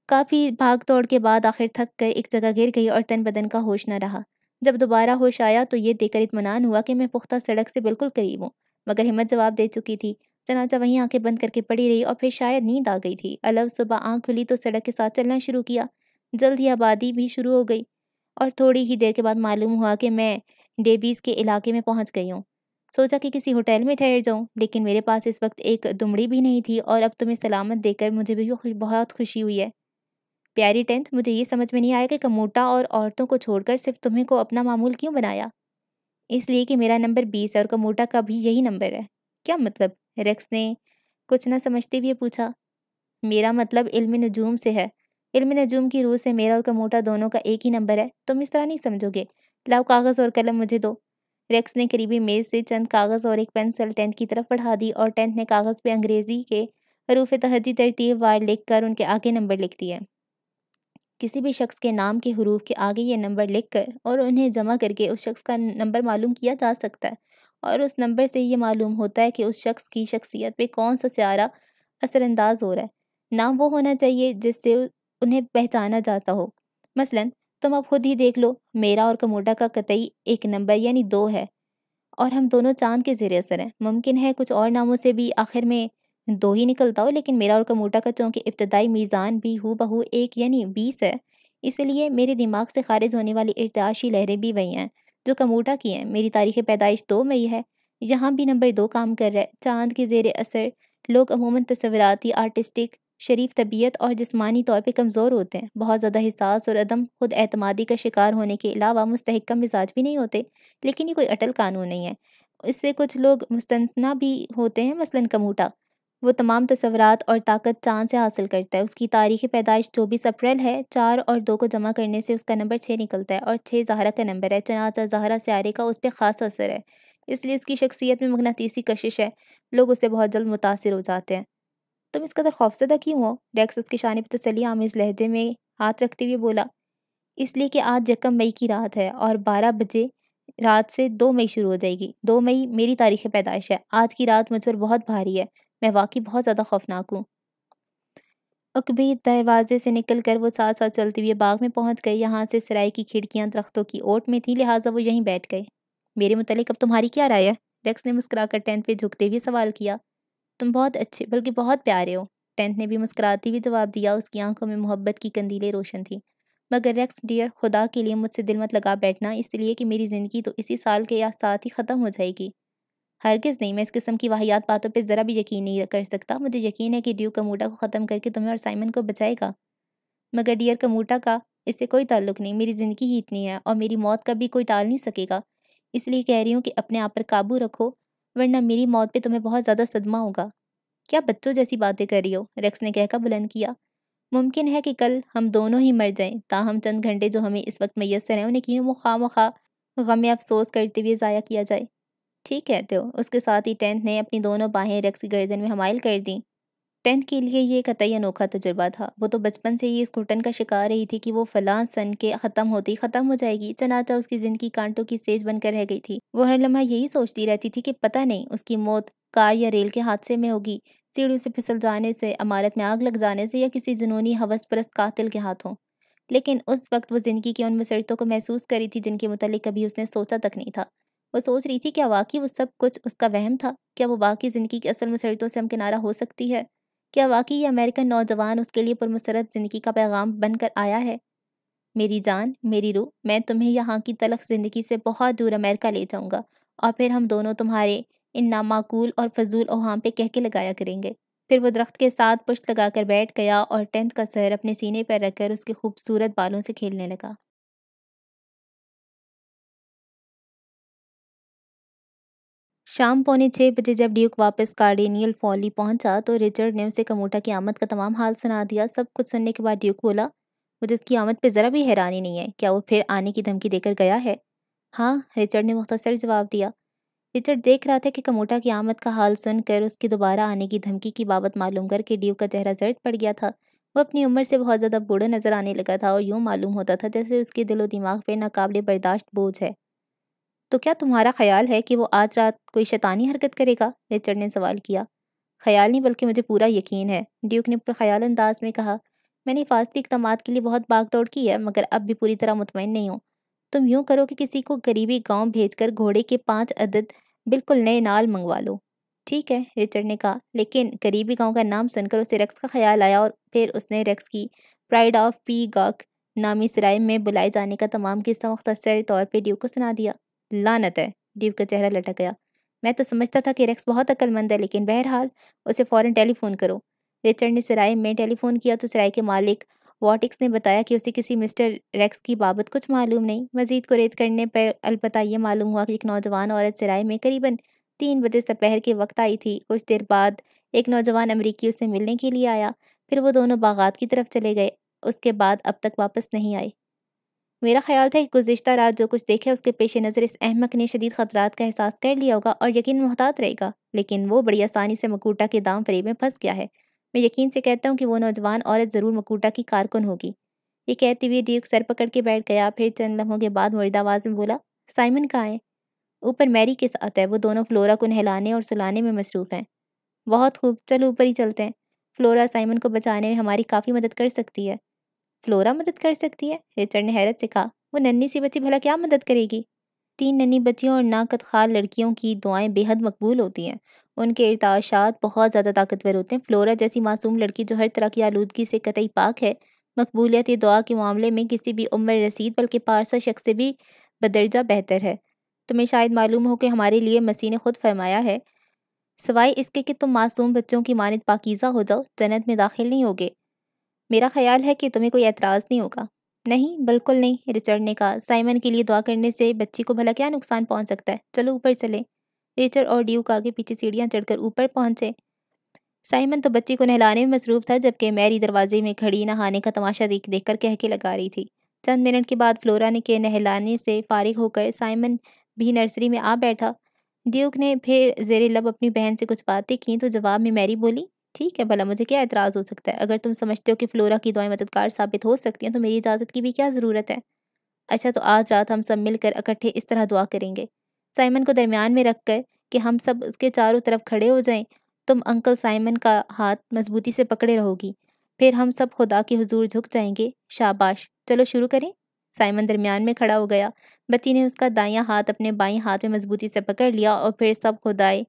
کافی بھاگ توڑ کے بعد آخر تھک کر ایک جگہ گر گئی اور تن بدن کا ہوش نہ رہا۔ جب دوبارہ ہوش آیا تو یہ دیکھ کر اطمینان ہوا کہ میں پختہ سڑک سے بالکل قریب ہوں، مگر ہمت جواب دے چکی تھی، چنانچہ وہیں آنکھیں بند کر کے پڑی رہی اور پھر شاید نیند آ گئی تھی۔ الو صبح آنکھ کھلی تو سڑک کے ساتھ چلنا شروع کیا۔ جلد ہی آبادی بھی شروع ہو گئی اور تھوڑی ہی دیر کے بعد معلوم ہوا کہ میں ڈیبیز کے علاقے میں پہنچ گئی ہوں۔ سوچا کہ کسی ہوٹل میں ٹھہر جاؤں، لیکن میرے پاس اس وقت ایک دمڑی بھی نہیں تھی اور اب تمہیں سلامت دیکھ کر مجھے بھی بہت خوشی ہوئی ہے۔ پیاری 10th، مجھے یہ سمجھ میں نہیں آیا کہ کموٹا اور عورتوں کو چھوڑ کر صرف تمہیں کو اپنا معمول کیوں بنایا؟ اس لیے کہ میرا نمبر 20 ہے اور کموٹا کا بھی یہی نمبر ہے۔ کیا مطلب؟ ریکس نے کچھ نہ سمجھتے ہوئے پوچھا۔ میرا مطلب علم نجوم سے ہے۔ علم نجوم کی روح سے میرا اور کموٹا دونوں کا ایک ہی نمبر ہے۔ تم اس طرح نہیں سمجھو گے۔ لاؤ کاغذ اور قلم مجھے دو۔ ریکس نے قریبی میز سے چند کاغذ اور ایک پینسل 10th کی طرف بڑھا دی اور 10th نے کاغذ پہ انگریزی کے حروف تہجی ترتیب وار لکھ کر ان کے آگے نمبر لکھ دیے۔ کسی بھی شخص کے نام کے حروف کے آگے یہ نمبر لکھ کر اور انہیں جمع کر کے اس شخص کا نمبر معلوم کیا جا سکتا ہے، اور اس نمبر سے یہ معلوم ہوتا ہے کہ اس شخص کی شخصیت پہ کون سا سیارہ اثر انداز ہو رہا ہے۔ نام وہ ہونا چاہیے جس سے انہیں پہچانا جاتا ہو۔ مثلاً تم اب خود ہی دیکھ لو، میرا اور کموڈا کا قطعی ایک نمبر یعنی 2 ہے، اور ہم دونوں چاند کے زیر اثر ہیں۔ ممکن ہے کچھ اور ناموں سے بھی آخر میں 2 ہی نکلتا ہو، لیکن میرا اور کموٹا کا چونکہ ابتدائی میزان بھی ہو بہو 1 یعنی 20 ہے، اس لیے میرے دماغ سے خارج ہونے والی ارتعاشی لہریں بھی وہی ہیں جو کموٹا کی ہیں۔ میری تاریخ پیدائش 2 مئی ہے، یہاں بھی نمبر 2 کام کر رہا ہے۔ چاند کے زیر اثر لوگ عموماً تصوراتی، آرٹسٹک، شریف طبیعت اور جسمانی طور پہ کمزور ہوتے ہیں، بہت زیادہ حساس اور عدم خود اعتمادی کا شکار ہونے کے علاوہ مستحکم مزاج بھی نہیں ہوتے۔ لیکن یہ کوئی اٹل قانون نہیں ہے، اس سے کچھ لوگ مستثنیٰ بھی ہوتے ہیں۔ مثلاً کموٹا، وہ تمام تصورات اور طاقت چاند سے حاصل کرتا ہے۔ اس کی تاریخ پیدائش 24 اپریل ہے۔ 4 اور 2 کو جمع کرنے سے اس کا نمبر 6 نکلتا ہے، اور 6 زہرہ کا نمبر ہے، چنانچہ زہرہ سیارے کا اس پہ خاص اثر ہے، اس لیے اس کی شخصیت میں مغناطیسی کشش ہے، لوگ اس سے بہت جلد متاثر ہو جاتے ہیں۔ تم اس قدر خوفزدہ کیوں ہو؟ ریکس اس کے شانے پہ تسلی آمیز لہجے میں ہاتھ رکھتے ہوئے بولا۔ اس لیے کہ آج 1 مئی کی رات ہے اور 12 بجے رات سے 2 مئی شروع ہو جائے گی۔ 2 مئی میری تاریخ پیدائش ہے۔ آج کی رات مجھ پر بہت بھاری ہے، میں واقعی بہت زیادہ خوفناک ہوں۔ عقبی دروازے سے نکل کر وہ ساتھ ساتھ چلتے ہوئے باغ میں پہنچ گئے۔ یہاں سے سرائے کی کھڑکیاں درختوں کی اوٹ میں تھیں، لہٰذا وہ یہیں بیٹھ گئے۔ میرے متعلق اب تمہاری کیا رائے ہے؟ ریکس نے مسکرا کر 10th پہ جھکتے ہوئے سوال کیا۔ تم بہت اچھے بلکہ بہت پیارے ہو، 10th نے بھی مسکراتے ہوئے جواب دیا۔ اس کی آنکھوں میں محبت کی قندیلیں روشن تھیں۔ مگر ریکس ڈیئر، خدا کے لیے مجھ سے دل مت لگا بیٹھنا، اس لیے کہ میری زندگی تو اسی سال کے یا ساتھ ہی ختم ہو جائے گی۔ ہرگز نہیں، میں اس قسم کی واہیات باتوں پہ ذرا بھی یقین نہیں کر سکتا۔ مجھے یقین ہے کہ ڈیو کموٹا کو ختم کر کے تمہیں اور سائمن کو بچائے گا، مگر ڈیئر کموٹا کا اس سے کوئی تعلق نہیں۔ میری زندگی ہی اتنی ہے اور میری موت کا بھی کوئی ٹال نہیں سکے گا، اس لیے کہہ رہی ہوں کہ اپنے آپ پر قابو رکھو، ورنہ میری موت پہ تمہیں بہت زیادہ صدمہ ہوگا۔ کیا بچوں جیسی باتیں کر رہی ہو؟ ریکس نے کہہ کر بلند کیا۔ ممکن ہے کہ کل ہم دونوں ہی مر جائیں، تاہم چند گھنٹے جو ہمیں اس وقت میسر ہیں انہیں کیوں خواہ مخواہ غم افسوس کرتے ہوئے ضائع کیا جائے؟ ٹھیک کہتے ہو۔ اس کے ساتھ ہی 10th نے اپنی دونوں باہیں ریکس کی گردن میں حمائل کر دیں۔ 10th کے لیے یہ قطعی انوکھا تجربہ تھا۔ وہ تو بچپن سے ہی اس گھٹن کا شکار رہی تھی کہ وہ فلاں سن کے ختم ہوتی ختم ہو جائے گی، چنانچہ اس کی زندگی کانٹوں کی سیج بن کر رہ گئی تھی۔ وہ ہر لمحہ یہی سوچتی رہتی تھی کہ پتہ نہیں اس کی موت کار یا ریل کے حادثے میں ہوگی، سیڑھیوں سے پھسل جانے سے، عمارت میں آگ لگ جانے سے، یا کسی جنونی ہوس پرست قاتل کے ہاتھوں۔ لیکن اس وقت وہ زندگی کی ان مسرتوں کو محسوس کر رہی تھی جن کے متعلق کبھی اس نے سوچا تک نہیں تھا۔ وہ سوچ رہی تھی کیا واقعی وہ سب کچھ اس کا وہم تھا؟ کیا وہ واقعی زندگی کی اصل مسرتوں سے ہمکنارہ ہو سکتی ہے؟ کیا واقعی یہ امریکن نوجوان اس کے لیے پرمسرت زندگی کا پیغام بن کر آیا ہے؟ میری جان، میری روح، میں تمہیں یہاں کی تلخ زندگی سے بہت دور امریکہ لے جاؤں گا، اور پھر ہم دونوں تمہارے ان نامعقول اور فضول اوہام پہ کہکے لگایا کریں گے۔ پھر وہ درخت کے ساتھ پشت لگا کر بیٹھ گیا اور 10th کا سر اپنے سینے پر رکھ کر اس کے خوبصورت بالوں سے کھیلنے لگا۔ شام 5:45 بجے جب ڈیوک واپس کارڈینیل فالی پہنچا تو رچرڈ نے اسے کموٹا کی آمد کا تمام حال سنا دیا۔ سب کچھ سننے کے بعد ڈیوک بولا، مجھے اس کی آمد پہ ذرا بھی حیرانی نہیں ہے۔ کیا وہ پھر آنے کی دھمکی دے کر گیا ہے؟ ہاں، رچرڈ نے مختصر جواب دیا۔ رچرڈ دیکھ رہا تھا کہ کموٹا کی آمد کا حال سن کر اس کی دوبارہ آنے کی دھمکی کی بابت معلوم کر کے ڈیوک کا چہرہ زرد پڑ گیا تھا۔ وہ اپنی عمر سے بہت زیادہ بوڑھا نظر آنے لگا تھا اور یوں معلوم ہوتا تھا جیسے اس کے دل و دماغ پہ ناقابل برداشت بوجھ ہے۔ تو کیا تمہارا خیال ہے کہ وہ آج رات کوئی شیطانی حرکت کرے گا؟ رچرڈ نے سوال کیا۔ خیال نہیں بلکہ مجھے پورا یقین ہے، ڈیوک نے پرخیال انداز میں کہا۔ میں نے حفاظتی اقدامات کے لیے بہت بھاگ دوڑ کی ہے، مگر اب بھی پوری طرح مطمئن نہیں ہوں۔ تم یوں کرو کہ کسی کو قریبی گاؤں بھیج کر گھوڑے کے 5 عدد بالکل نئے نال منگوا لو۔ ٹھیک ہے، رچرڈ نے کہا، لیکن قریبی گاؤں کا نام سن کر اسے ریکس کا خیال آیا اور پھر اس نے ریکس کی پرائڈ آف پی گاک نامی سرائے میں بلائے جانے کا تمام قصہ مختصر طور پہ ڈیوک کو سنا دیا۔ لعنت ہے، ڈیوک کا چہرہ لٹک گیا۔ میں تو سمجھتا تھا کہ ریکس بہت عقل مند ہے، لیکن بہرحال اسے فوراً ٹیلی فون کرو۔ رچرڈ نے سرائے میں ٹیلی فون کیا تو سرائے کے مالک وارٹکس نے بتایا کہ اسے کسی مسٹر ریکس کی بابت کچھ معلوم نہیں۔ مزید کوریت کرنے پر البتہ یہ معلوم ہوا کہ ایک نوجوان عورت سرائے میں قریباً 3 بجے دوپہر کے وقت آئی تھی۔ کچھ دیر بعد ایک نوجوان امریکی اسے ملنے کے لیے آیا، پھر وہ دونوں باغات کی طرف چلے گئے۔ اس کے بعد اب تک واپس نہیں آئے۔ میرا خیال تھا کہ گزشتہ رات جو کچھ دیکھا اس کے پیش نظر اس احمق نے شدید خطرات کا احساس کر لیا ہوگا اور یقیناً محتاط رہے گا، لیکن وہ بڑی آسانی سے مکوٹا کے دام فریب میں پھنس گیا ہے۔ میں یقین سے کہتا ہوں کہ وہ نوجوان عورت ضرور مکوٹا کی کارکن ہوگی۔ یہ کہتے ہوئے ڈیوک سر پکڑ کے بیٹھ گیا، پھر چند لمحوں کے بعد مردہ آواز میں بولا، سائمن کہاں ہے؟ اوپر میری کے ساتھ ہے، وہ دونوں فلورا کو نہلانے اور سلانے میں مصروف ہیں۔ بہت خوب، چلو اوپر ہی چلتے ہیں۔ فلورا سائمن کو بچانے میں ہماری کافی مدد کر سکتی ہے۔ فلورا مدد کر سکتی ہے؟ رچرڈ نے حیرت سے کہا، وہ ننھی سی بچی بھلا کیا مدد کرے گی؟ 3 ننھی بچیوں اور ناقد خال لڑکیوں کی دعائیں بے حد مقبول ہوتی ہیں۔ ان کے ارتعاشات بہت زیادہ طاقتور ہوتے ہیں۔ فلورا جیسی معصوم لڑکی جو ہر طرح کی آلودگی سے قطعی پاک ہے، مقبولیت یہ دعا کے معاملے میں کسی بھی عمر رسید بلکہ پارسا شخص سے بھی بدرجہ بہتر ہے۔ تمہیں شاید معلوم ہو کہ ہمارے لیے مسیح نے خود فرمایا ہے، سوائے اس کے کہ تم معصوم بچوں کی مانند پاکیزہ ہو جاؤ، جنت میں داخل نہیں ہوگے۔ میرا خیال ہے کہ تمہیں کوئی اعتراض نہیں ہوگا۔ نہیں، بالکل نہیں، رچرڈ نے کہا۔ سائمن کے لیے دعا کرنے سے بچی کو بھلا کیا نقصان پہنچ سکتا ہے؟ چلو اوپر چلیں۔ رچرڈ اور ڈیوک آگے پیچھے سیڑھیاں چڑھ کر اوپر پہنچے۔ سائمن تو بچی کو نہلانے میں مصروف تھا، جبکہ میری دروازے میں کھڑی نہانے کا تماشا دیکھ دیکھ کر کہکے لگا رہی تھی۔ چند منٹ کے بعد فلورا نے کے نہلانے سے فارغ ہو کر سائمن بھی نرسری میں آ بیٹھا۔ ڈیوک نے پھر زیر لب اپنی بہن سے کچھ باتیں کیں تو جواب میں میری بولی، ٹھیک ہے، بھلا مجھے کیا اعتراض ہو سکتا ہے؟ اگر تم سمجھتے ہو کہ فلورا کی دعائیں مددگار ثابت ہو سکتی ہیں تو میری اجازت کی بھی کیا ضرورت ہے؟ اچھا، تو آج رات ہم سب مل کر اکٹھے اس طرح دعا کریں گے، سائمن کو درمیان میں رکھ کر، کہ ہم سب اس کے چاروں طرف کھڑے ہو جائیں۔ تم انکل سائمن کا ہاتھ مضبوطی سے پکڑے رہو گی، پھر ہم سب خدا کے حضور جھک جائیں گے۔ شاباش، چلو شروع کریں۔ سائمن درمیان میں کھڑا ہو گیا۔ بچی نے اس کا دایاں ہاتھ اپنے بائیں ہاتھ میں مضبوطی سے پکڑ لیا اور پھر سب خدائے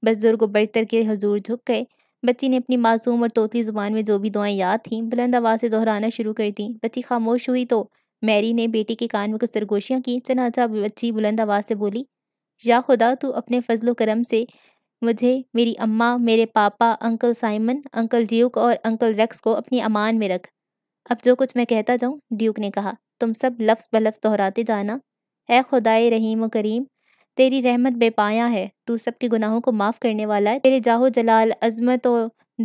بزرگ و برتر کے حضور جھک گئے۔ بچی نے اپنی معصوم اور طوطی زبان میں جو بھی دعائیں یاد تھیں بلند آواز سے دہرانا شروع کر دیں۔ بچی خاموش ہوئی تو میری نے بیٹی کے کان میں کچھ سرگوشیاں کی، چنانچہ بچی بلند آواز سے بولی، یا خدا تو اپنے فضل و کرم سے مجھے، میری اماں، میرے پاپا، انکل سائمن، انکل ڈیوک اور انکل ریکس کو اپنی امان میں رکھ۔ اب جو کچھ میں کہتا جاؤں، ڈیوک نے کہا، تم سب لفظ بلفظ دہراتے جانا۔ اے خدائے رحیم و کریم، تیری رحمت بے پایاں ہے، تو سب کے گناہوں کو معاف کرنے والا ہے۔ تیرے جاہ و جلال، عظمت و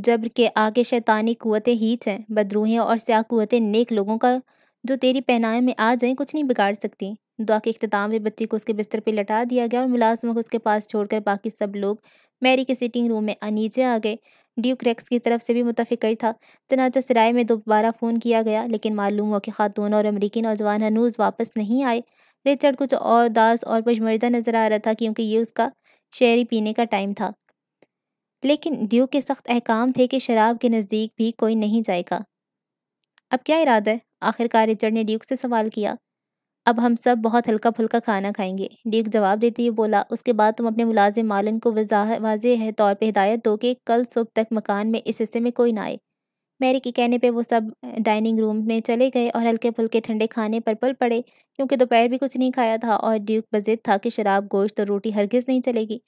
جبر کے آگے شیطانی قوتیں ہیچ ہیں۔ بدروحیوں اور سیاہ قوتیں نیک لوگوں کا جو تیری پہنائے میں آ جائیں کچھ نہیں بگاڑ سکتی۔ دعا کے اختتام میں بچی کو اس کے بستر پہ لٹا دیا گیا اور ملازموں کو اس کے پاس چھوڑ کر باقی سب لوگ میری کے سٹنگ روم میں نیچے آ گئے۔ ڈیوک ریکس کی طرف سے بھی متفکر تھا، چنانچہ سرائے میں دوبارہ فون کیا گیا، لیکن معلوم ہوا کہ خاتون اور امریکی نوجوان ہنوز واپس نہیں آئے۔ رچرڈ کچھ اور اداس اور پشمردہ نظر آ رہا تھا کیونکہ یہ اس کا شیری پینے کا ٹائم تھا، لیکن ڈیوک کے سخت احکام تھے کہ شراب کے نزدیک بھی کوئی نہیں جائے گا۔ اب کیا ارادہ ہے؟ آخر کار رچرڈ نے ڈیوک سے سوال کیا۔ اب ہم سب بہت ہلکا پھلکا کھانا کھائیں گے، ڈیوک جواب دیتے ہوئے بولا۔ اس کے بعد تم اپنے ملازم مالن کو واضح طور پہ ہدایت دو کہ کل صبح تک مکان میں اس حصے میں کوئی نہ آئے۔ میری کے کہنے پہ وہ سب ڈائننگ روم میں چلے گئے اور ہلکے پھلکے ٹھنڈے کھانے پر پل پڑے، کیونکہ دوپہر بھی کچھ نہیں کھایا تھا اور ڈیوک بضد تھا کہ شراب، گوشت اور روٹی ہرگز نہیں چلے گی۔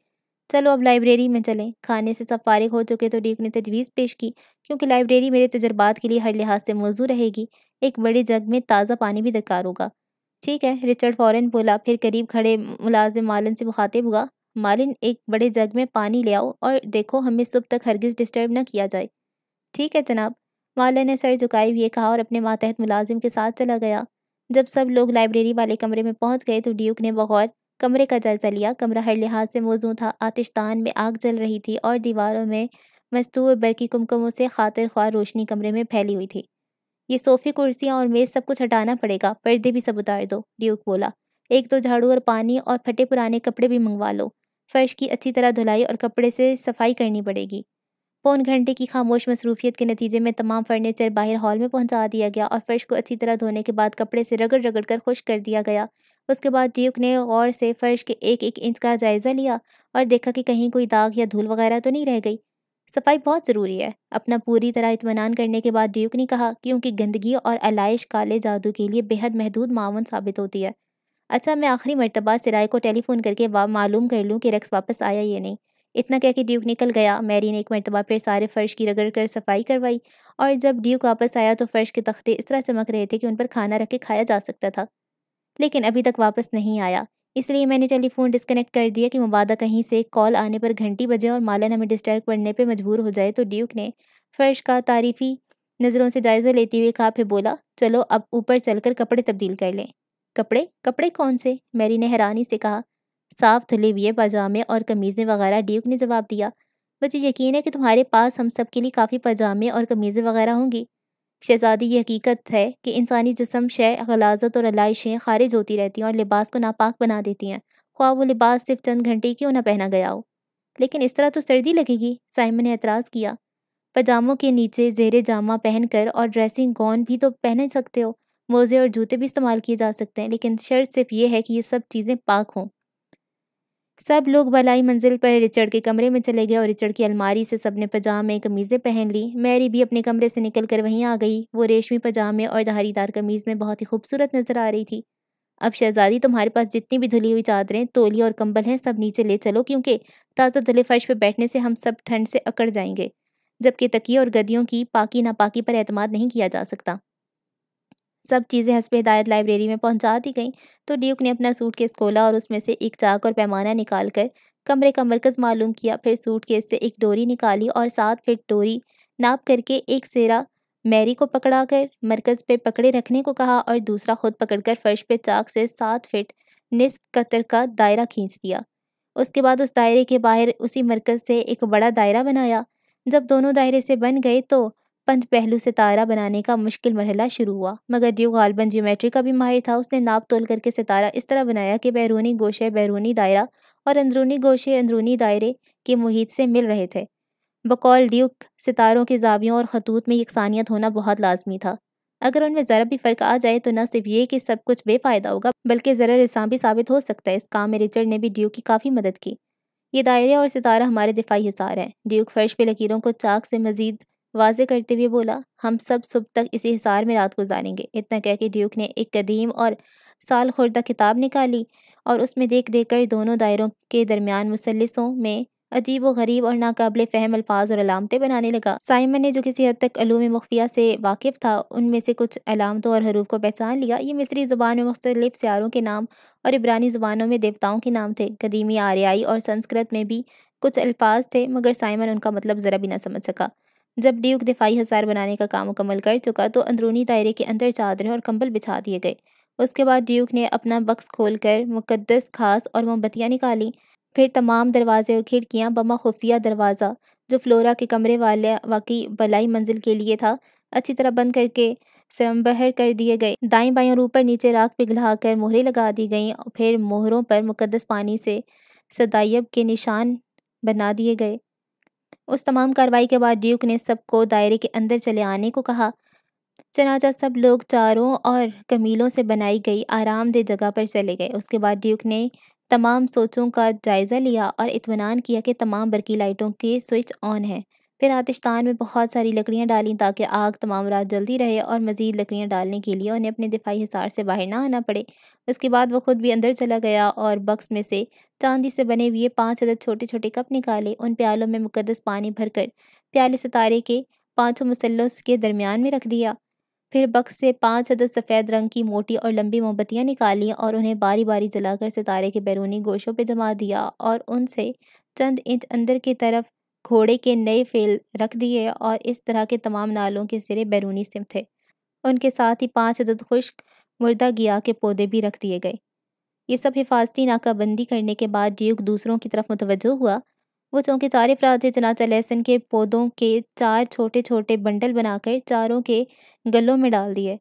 چلو اب لائبریری میں چلیں۔ کھانے سے سب فارغ ہو چکے تو ڈیوک نے تجویز پیش کی، کیونکہ لائبریری میرے تجربات کے لیے ہر لحاظ سے موزوں رہے گی، ایک بڑے جگ میں تازہ پانی بھی درکار ہوگا۔ ٹھیک ہے، رچرڈ فوراً بولا، پھر قریب کھڑے ملازم مالن سے مخاطب ہوا، مالن ایک بڑے جگ میں پانی لے آؤ اور دیکھو ہمیں صبح تک ہرگز ڈسٹرب نہ کیا جائے۔ ٹھیک ہے جناب، مالن نے سر جھکائے ہوئے کہا اور اپنے ماتحت ملازم کے ساتھ چلا گیا۔ جب سب لوگ لائبریری والے کمرے میں پہنچ گئے تو ڈیوک نے بغور کمرے کا جائزہ لیا۔ کمرہ ہر لحاظ سے موزوں تھا، آتش دان میں آگ جل رہی تھی اور دیواروں میں مستوع برقی کمکموں سے خاطر خواہ روشنی کمرے میں پھیلی ہوئی تھی۔ یہ صوفے، کرسیاں اور میز سب کچھ ہٹانا پڑے گا، پردے بھی سب اتار دو، ڈیوک بولا۔ ایک دو جھاڑو اور پانی اور پھٹے پرانے کپڑے بھی منگوا لو۔ فرش کی اچھی طرح دھلائی اور کپڑے سے صفائی کرنی پڑے گی۔ پون گھنٹے کی خاموش مصروفیت کے نتیجے میں تمام فرنیچر باہر ہال میں پہنچا دیا گیا اور فرش کو اچھی طرح دھونے کے بعد کپڑے سے رگڑ رگڑ کر خشک کر دیا گیا۔ اس کے بعد ڈیوک نے غور سے فرش کے ایک ایک انچ کا جائزہ لیا اور دیکھا کہ کہیں کوئی داغ یا دھول وغیرہ تو نہیں رہ گئی۔ صفائی بہت ضروری ہے، اپنا پوری طرح اطمینان کرنے کے بعد ڈیوک نے کہا، کیونکہ گندگی اور آلائش کالے جادو کے لیے بے حد محدود معاون ثابت ہوتی ہے۔ اچھا، میں آخری مرتبہ سرائے کو ٹیلی فون کر کے معلوم کر لوں کہ ریکس واپس آیا یا نہیں۔ اتنا کہہ کے ڈیوک نکل گیا۔ میری نے ایک مرتبہ پھر سارے فرش کی رگڑ کر صفائی کروائی اور جب ڈیوک واپس آیا تو فرش کے تختے اس طرح چمک رہے تھے کہ ان پر کھانا رکھ کے کھایا جا سکتا تھا، لیکن ابھی تک واپس نہیں آیا۔ اس لیے میں نے ٹیلی فون ڈسکنیکٹ کر دیا کہ مبادا کہیں سے کال آنے پر گھنٹی بجے اور مالن ہمیں ڈسٹرب کرنے پہ مجبور ہو جائے۔ تو ڈیوک نے فرش کا تعریفی نظروں سے جائزہ لیتے ہوئے کہا، پھر بولا، چلو اب اوپر چل کر کپڑے تبدیل کر لیں۔ کپڑے؟ کپڑے کون سے؟ میری نے حیرانی سے کہا۔ صاف دھلے ہوئے پاجامے اور قمیضیں وغیرہ، ڈیوک نے جواب دیا۔ مجھے یقین ہے کہ تمہارے پاس ہم سب کے لیے کافی پاجامے اور قمیضیں وغیرہ ہوں گی شہزادی۔ یہ حقیقت ہے کہ انسانی جسم شے غلاظت اور علائشیں خارج ہوتی رہتی ہیں اور لباس کو ناپاک بنا دیتی ہیں، خواہ وہ لباس صرف چند گھنٹے کیوں نہ پہنا گیا ہو۔ لیکن اس طرح تو سردی لگے گی، سائمن نے اعتراض کیا۔ پاجاموں کے نیچے زیر جامہ پہن کر اور ڈریسنگ گون بھی تو پہن سکتے ہو، موزے اور جوتے بھی استعمال کیے جا سکتے ہیں، لیکن شرط صرف یہ ہے کہ یہ سب چیزیں پاک ہوں۔ سب لوگ بالائی منزل پر رچرڈ کے کمرے میں چلے گئے اور رچرڈ کی الماری سے سب نے پاجامے قمیضیں پہن لی۔ میری بھی اپنے کمرے سے نکل کر وہیں آ گئی۔ وہ ریشمی پاجامے اور دھاری دار قمیض میں بہت ہی خوبصورت نظر آ رہی تھی۔ اب شہزادی، تمہارے پاس جتنی بھی دھلی ہوئی چادریں، تولیے اور کمبل ہیں، سب نیچے لے چلو، کیونکہ تازہ دھلے فرش پہ بیٹھنے سے ہم سب ٹھنڈ سے اکڑ جائیں گے، جبکہ تکیے اور گدیوں کی پاکی ناپاکی پر اعتماد نہیں کیا جا سکتا۔ سب چیزیں حسب ہدایت لائبریری میں پہنچا دی گئیں تو ڈیوک نے اپنا سوٹ کیس کھولا اور اس میں سے ایک چاک اور پیمانہ نکال کر کمرے کا مرکز معلوم کیا۔ پھر سوٹ کیس سے ایک ڈوری نکالی اور 7 فٹ ڈوری ناپ کر کے ایک سیرا میری کو پکڑا کر مرکز پہ پکڑے رکھنے کو کہا اور دوسرا خود پکڑ کر فرش پہ چاک سے 7 فٹ نصف قطر کا دائرہ کھینچ دیا۔ اس کے بعد اس دائرے کے باہر اسی مرکز سے ایک بڑا دائرہ بنایا۔ جب دونوں دائرے سے بن گئے تو 5 پہلو ستارہ بنانے کا مشکل مرحلہ شروع ہوا، مگر ڈیوک غالباً جیومیٹری کا بھی ماہر تھا۔ اس نے ناپ تول کر کے ستارہ اس طرح بنایا کہ بیرونی گوشے بیرونی دائرہ اور اندرونی گوشے اندرونی دائرے کے محیط سے مل رہے تھے۔ بقول ڈیوک، ستاروں کے زاویوں اور خطوط میں یکسانیت ہونا بہت لازمی تھا۔ اگر ان میں ذرا بھی فرق آ جائے تو نہ صرف یہ کہ سب کچھ بے فائدہ ہوگا بلکہ ضرر رساں بھی ثابت ہو سکتا ہے۔ اس کام میں رچرڈ نے بھی ڈیوک کی کافی مدد کی۔ یہ دائرے اور ستارہ ہمارے دفاعی حصار ہیں۔ ڈیوک فرش پہ لکیروں کو چاک سے مزید واضح کرتے ہوئے بولا، ہم سب صبح تک اسی حصار میں رات گزاریں گے۔ اتنا کہہ کے ڈیوک نے ایک قدیم اور سال خوردہ کتاب نکالی اور اس میں دیکھ دیکھ کر دونوں دائروں کے درمیان مثلثوں میں عجیب و غریب اور ناقابل فہم الفاظ اور علامتیں بنانے لگا۔ سائمن نے، جو کسی حد تک علوم مخفیہ سے واقف تھا، ان میں سے کچھ علامتوں اور حروف کو پہچان لیا۔ یہ مصری زبان میں مختلف سیاروں کے نام اور عبرانی زبانوں میں دیوتاؤں کے نام تھے۔ قدیمی آریائی اور سنسکرت میں بھی کچھ الفاظ تھے، مگر سائمن ان کا مطلب ذرا بھی نہ سمجھ سکا۔ جب ڈیوک دفاعی حصار بنانے کا کام مکمل کر چکا تو اندرونی دائرے کے اندر چادریں اور کمبل بچھا دیے گئے۔ اس کے بعد ڈیوک نے اپنا بکس کھول کر مقدس گھاس اور موم بتیاں نکالیں۔ پھر تمام دروازے اور کھڑکیاں بما خفیہ دروازہ، جو فلورا کے کمرے واقعی بالائی منزل کے لیے تھا، اچھی طرح بند کر کے سرمبہر کر دیے گئے۔ دائیں بائیں اور اوپر نیچے راکھ پگھلا کر مہریں لگا دی گئیں۔ پھر مہروں پر مقدس پانی سے صدائب کے نشان بنا دیے گئے۔ اس تمام کارروائی کے بعد ڈیوک نے سب کو دائرے کے اندر چلے آنے کو کہا۔ چنانچہ سب لوگ چاروں اور کمیلوں سے بنائی گئی آرام دہ جگہ پر چلے گئے۔ اس کے بعد ڈیوک نے تمام سوچوں کا جائزہ لیا اور اطمینان کیا کہ تمام برقی لائٹوں کے سوئچ آن ہیں۔ پھر آتش دان میں بہت ساری لکڑیاں ڈالیں تاکہ آگ تمام رات جلتی رہے اور مزید لکڑیاں ڈالنے کے لیے انہیں اپنے دفاعی حصار سے باہر نہ آنا پڑے۔ اس کے بعد وہ خود بھی اندر چلا گیا اور بکس میں سے چاندی سے بنے ہوئے 5 عدد چھوٹے چھوٹے کپ نکالے۔ ان پیالوں میں مقدس پانی بھر کر پیالے ستارے کے 5 مثلث کے درمیان میں رکھ دیا۔ پھر بکس سے 5 عدد سفید رنگ کی موٹی اور لمبی موم بتیاں نکالیں اور انہیں باری باری جلا کر ستارے کے بیرونی گوشوں پہ جما دیا اور ان سے چند انچ اندر کی طرف گھوڑے کے نئے فیل رکھ دیے، اور اس طرح کے تمام نالوں کے سرے بیرونی سمت تھے۔ ان کے ساتھ ہی 5 عدد خشک مردہ گیاہ کے پودے بھی رکھ دیے گئے۔ یہ سب حفاظتی ناکہ بندی کرنے کے بعد ڈیوک دوسروں کی طرف متوجہ ہوا۔ وہ چونکہ 4 افراد تھے، چنانچہ لہسن کے پودوں کے 4 چھوٹے چھوٹے بنڈل بنا کر چاروں کے گلوں میں ڈال دیے۔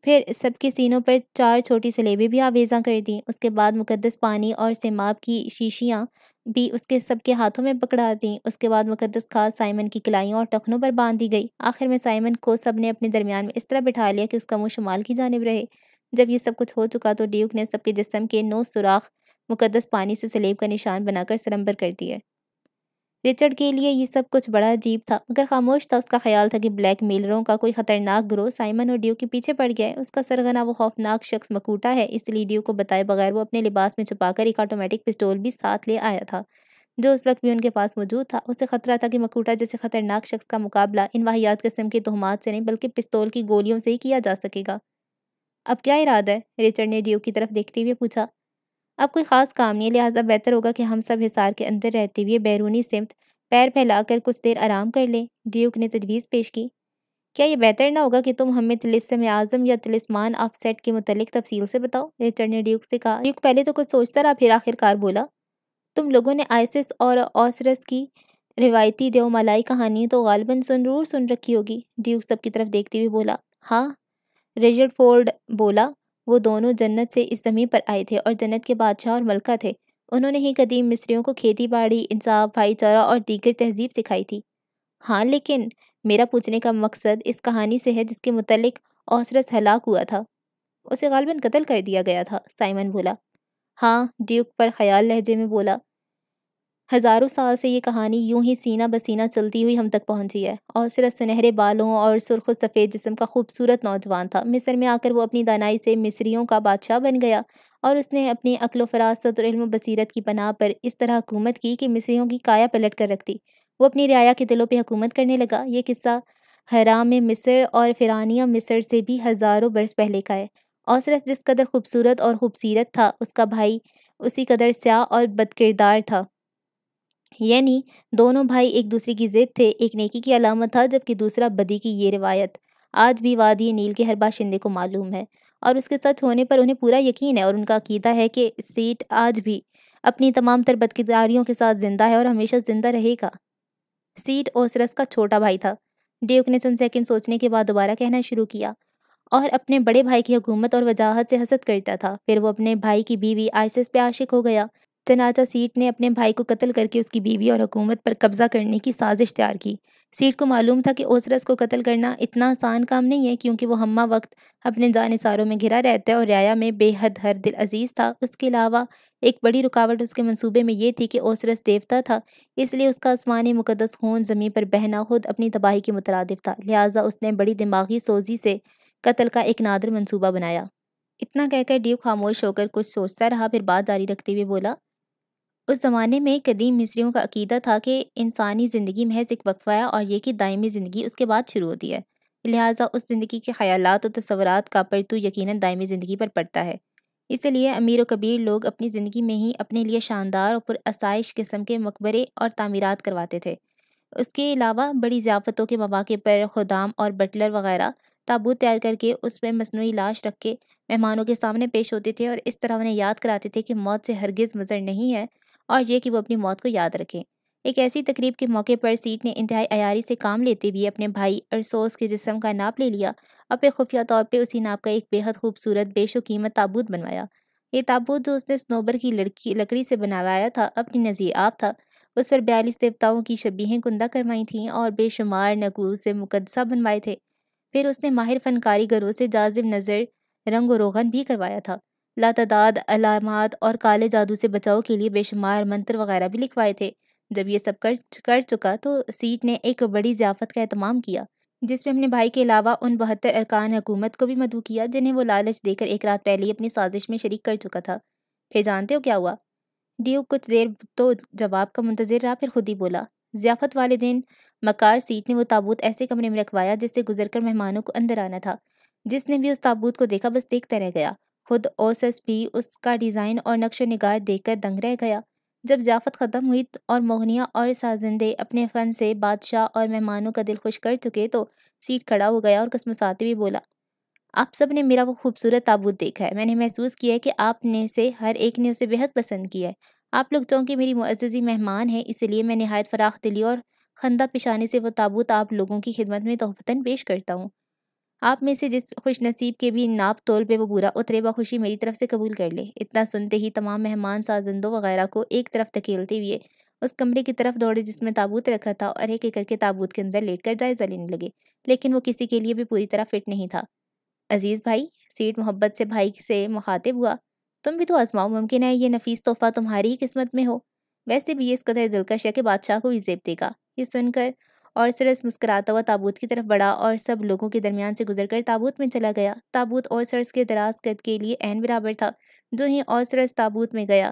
پھر سب کے سینوں پر 4 چھوٹی سلیبیں بھی آویزاں کر دیں۔ اس کے بعد مقدس پانی اور سیماب کی شیشیاں بھی اس کے سب کے ہاتھوں میں پکڑا دیں۔ اس کے بعد مقدس گھاس سائمن کی کلائیوں اور ٹخنوں پر باندھ دی گئی۔ آخر میں سائمن کو سب نے اپنے درمیان میں اس طرح بٹھا لیا کہ اس کا منہ شمال کی جانب رہے۔ جب یہ سب کچھ ہو چکا تو ڈیوک نے سب کے جسم کے 9 سوراخ مقدس پانی سے سلیب کا نشان بنا کر سرمبر کر دیے۔ رچرڈ کے لیے یہ سب کچھ بڑا عجیب تھا، مگر خاموش تھا۔ اس کا خیال تھا کہ بلیک میلروں کا کوئی خطرناک گروہ سائمن اور ڈیوک کے پیچھے پڑ گیا ہے۔ اس کا سرغنہ وہ خوفناک شخص مکوٹا ہے، اس لیے ڈیوک کو بتائے بغیر وہ اپنے لباس میں چھپا کر ایک آٹومیٹک پستول بھی ساتھ لے آیا تھا۔ جو اس وقت بھی ان کے پاس موجود تھا۔ اسے خطرہ تھا کہ مکوٹا جیسے خطرناک شخص کا مقابلہ ان واہیات قسم کی تہمات سے نہیں بلکہ پستول کی گولیوں سے ہی کیا جا سکے گا۔ اب کیا ارادہ ہے؟ رچرڈ نے ڈیوک کی طرف دیکھتے ہوئے پوچھا۔ اب کوئی خاص کام نہیں ہے، لہٰذا بہتر ہوگا کہ ہم سب حصار کے اندر رہتے ہوئے بیرونی سمت پیر پھیلا کر کچھ دیر آرام کر لیں۔ ڈیوک نے تجویز پیش کی۔ کیا یہ بہتر نہ ہوگا کہ تم ہمیں طلسم اعظم یا طلسمان آف سیٹ کے متعلق تفصیل سے بتاؤ؟ رچرڈ نے ڈیوک سے کہا۔ ڈیوک پہلے تو کچھ سوچتا رہا، پھر آخرکار بولا، تم لوگوں نے آئسس اور اوسرس کی روایتی دیومالائی کہانی تو غالباً ضرور سن رکھی ہوگی۔ ڈیوک سب کی طرف دیکھتے ہوئے بولا، ہاں۔ رچرڈ فورڈ بولا، وہ دونوں جنت سے اس زمین پر آئے تھے اور جنت کے بادشاہ اور ملکہ تھے۔ انہوں نے ہی قدیم مصریوں کو کھیتی باڑی، انصاف، بھائی چارہ اور دیگر تہذیب سکھائی تھی۔ ہاں، لیکن میرا پوچھنے کا مقصد اس کہانی سے ہے جس کے متعلق اوسرس ہلاک ہوا تھا۔ اسے غالباً قتل کر دیا گیا تھا، سائمن بولا۔ ہاں، ڈیوک پر خیال لہجے میں بولا، ہزاروں سال سے یہ کہانی یوں ہی سینہ بسینہ چلتی ہوئی ہم تک پہنچی ہے۔ اوسرس سنہرے بالوں اور سرخ و سفید جسم کا خوبصورت نوجوان تھا۔ مصر میں آ کر وہ اپنی دانائی سے مصریوں کا بادشاہ بن گیا اور اس نے اپنی عقل و فراست اور علم و بصیرت کی پناہ پر اس طرح حکومت کی کہ مصریوں کی کایا پلٹ کر رکھ دی۔ وہ اپنی رعایا کے دلوں پہ حکومت کرنے لگا۔ یہ قصہ ہرام مصر اور فرعونیہ مصر سے بھی ہزاروں برس پہلے کا ہے۔ اوسرس جس قدر خوبصورت اور خوبصیرت تھا، اس کا بھائی اسی قدر سیاہ اور بدکردار تھا۔ یعنی دونوں بھائی ایک دوسرے کی ضد تھے۔ ایک نیکی کی علامت تھا جبکہ دوسرا بدی کی۔ یہ روایت آج بھی وادی نیل کے ہر باشندے کو معلوم ہے اور اس کے سچ ہونے پر انہیں پورا یقین ہے، اور ان کا عقیدہ ہے کہ سیٹ آج بھی اپنی تمام تر بدکرداریوں کے ساتھ زندہ ہے اور ہمیشہ زندہ رہے گا۔ سیٹ اوسرس کا چھوٹا بھائی تھا۔ ڈیوک نے چند سیکنڈ سوچنے کے بعد دوبارہ کہنا شروع کیا، اور اپنے بڑے بھائی کی حکومت اور وجاہت سے حسد کرتا تھا۔ پھر وہ اپنے بھائی کی بیوی آئسس پہ عاشق ہو گیا۔ چنانچہ سیٹ نے اپنے بھائی کو قتل کر کے اس کی بیوی اور حکومت پر قبضہ کرنے کی سازش تیار کی۔ سیٹ کو معلوم تھا کہ اوسرس کو قتل کرنا اتنا آسان کام نہیں ہے، کیونکہ وہ ہمہ وقت اپنے جانثاروں میں گھرا رہتا ہے اور رعایا میں بے حد ہر دل عزیز تھا۔ اس کے علاوہ ایک بڑی رکاوٹ اس کے منصوبے میں یہ تھی کہ اوسرس دیوتا تھا، اس لیے اس کا آسمانی مقدس خون زمین پر بہنا خود اپنی تباہی کے مترادف تھا۔ لہٰذا اس نے بڑی دماغی سوزی سے قتل کا ایک نادر منصوبہ بنایا۔ اتنا کہہ کر ڈیوک خاموش ہو کر کچھ سوچتا رہا، پھر بات جاری رکھتے ہوئے بولا، اس زمانے میں قدیم مصریوں کا عقیدہ تھا کہ انسانی زندگی محض ایک وقفہ ہے اور یہ کہ دائمی زندگی اس کے بعد شروع ہوتی ہے۔ لہٰذا اس زندگی کے خیالات و تصورات کا پرتو یقیناً دائمی زندگی پر پڑتا ہے۔ اسی لیے امیر و کبیر لوگ اپنی زندگی میں ہی اپنے لیے شاندار اور پرآسائش قسم کے مقبرے اور تعمیرات کرواتے تھے۔ اس کے علاوہ بڑی ضیافتوں کے مواقع پر خدام اور بٹلر وغیرہ تابوت تیار کر کے اس میں مصنوعی لاش رکھ کے مہمانوں کے سامنے پیش ہوتے تھے اور اس طرح انہیں یاد کراتے تھے کہ موت سے ہرگز مضر نہیں ہے، اور یہ کہ وہ اپنی موت کو یاد رکھیں۔ ایک ایسی تقریب کے موقع پر سیٹ نے انتہائی عیاری سے کام لیتے ہوئے اپنے بھائی ارسوس کے جسم کا ناپ لے لیا اور پھر خفیہ طور پہ اسی ناپ کا ایک بے حد خوبصورت بیش و قیمت تابوت بنوایا۔ یہ تابوت جو اس نے صنوبر کی لکڑی سے بنوایا تھا اپنی نظیر آب تھا۔ اس پر 42 دیوتاؤں کی شبیہیں کندہ کروائی تھیں اور بے شمار نگوز سے مقدسہ بنوائے تھے۔ پھر اس نے ماہر فنکاری گروہ سے جاذب نظر رنگ و روغن بھی کروایا تھا۔ لاتعداد علامات اور کالے جادو سے بچاؤ کے لیے بے شمار منتر وغیرہ بھی لکھوائے تھے۔ جب یہ سب کر چکا تو سیٹ نے ایک بڑی ضیافت کا اہتمام کیا، جس میں اپنے بھائی کے علاوہ ان 72 ارکان حکومت کو بھی مدعو کیا جنہیں وہ لالچ دے کر ایک رات پہلے ہی اپنی سازش میں شریک کر چکا تھا۔ پھر جانتے ہو کیا ہوا؟ ڈیوک کچھ دیر تو جواب کا منتظر رہا، پھر خود ہی بولا، ضیافت والے دن مکار سیٹ نے وہ تابوت ایسے کمرے میں رکھوایا جس سے گزر کر مہمانوں کو اندر آنا تھا۔ جس نے بھی اس تابوت کو دیکھا بس دیکھتا رہ گیا۔ خود اوسس بھی اس کا ڈیزائن اور نقش و نگار دیکھ کر دنگ رہ گیا۔ جب ضیافت ختم ہوئی اور مغنیہ اور سازندے اپنے فن سے بادشاہ اور مہمانوں کا دل خوش کر چکے تو سیٹ کھڑا ہو گیا اور کسمساتے ہوئے بولا، آپ سب نے میرا وہ خوبصورت تابوت دیکھا ہے۔ میں نے محسوس کیا ہے کہ آپ نے سے ہر ایک نے اسے بہت پسند کیا ہے۔ آپ لوگ چونکہ میری معززی مہمان ہیں، اس لیے میں نہایت فراخ دلی اور خندہ پیشانی سے وہ تابوت آپ لوگوں کی خدمت میں تحفتاً پیش کرتا ہوں۔ آپ میں سے جس خوش نصیب کے بھی ناپ تول پہ وہ بورا اترے بخوشی میری طرف سے قبول کر لے۔ اتنا سنتے ہی تمام مہمان سازندوں وغیرہ کو ایک طرف دھکیلتے ہوئے اس کمرے کی طرف دوڑے جس میں تابوت رکھا تھا اور ایک ایک کر کے تابوت کے اندر لیٹ کر جائزہ لینے لگے، لیکن وہ کسی کے لیے بھی پوری طرح فٹ نہیں تھا۔ عزیز بھائی، سیٹ محبت سے بھائی سے مخاطب ہوا، تم بھی تو آزماؤ، ممکن ہے یہ نفیس تحفہ تمہاری ہی قسمت میں ہو۔ ویسے بھی یہ اس قدر دلکش ہے کہ بادشاہ کو ہی زیب دے گا۔ یہ سن کر اورسرس مسکراتا ہوا تابوت کی طرف بڑھا اور سب لوگوں کے درمیان سے گزر کر تابوت میں چلا گیا۔ تابوت اورسرس کے دراز قد کے لیے عین برابر تھا۔ جو ہی اورسرس تابوت میں گیا،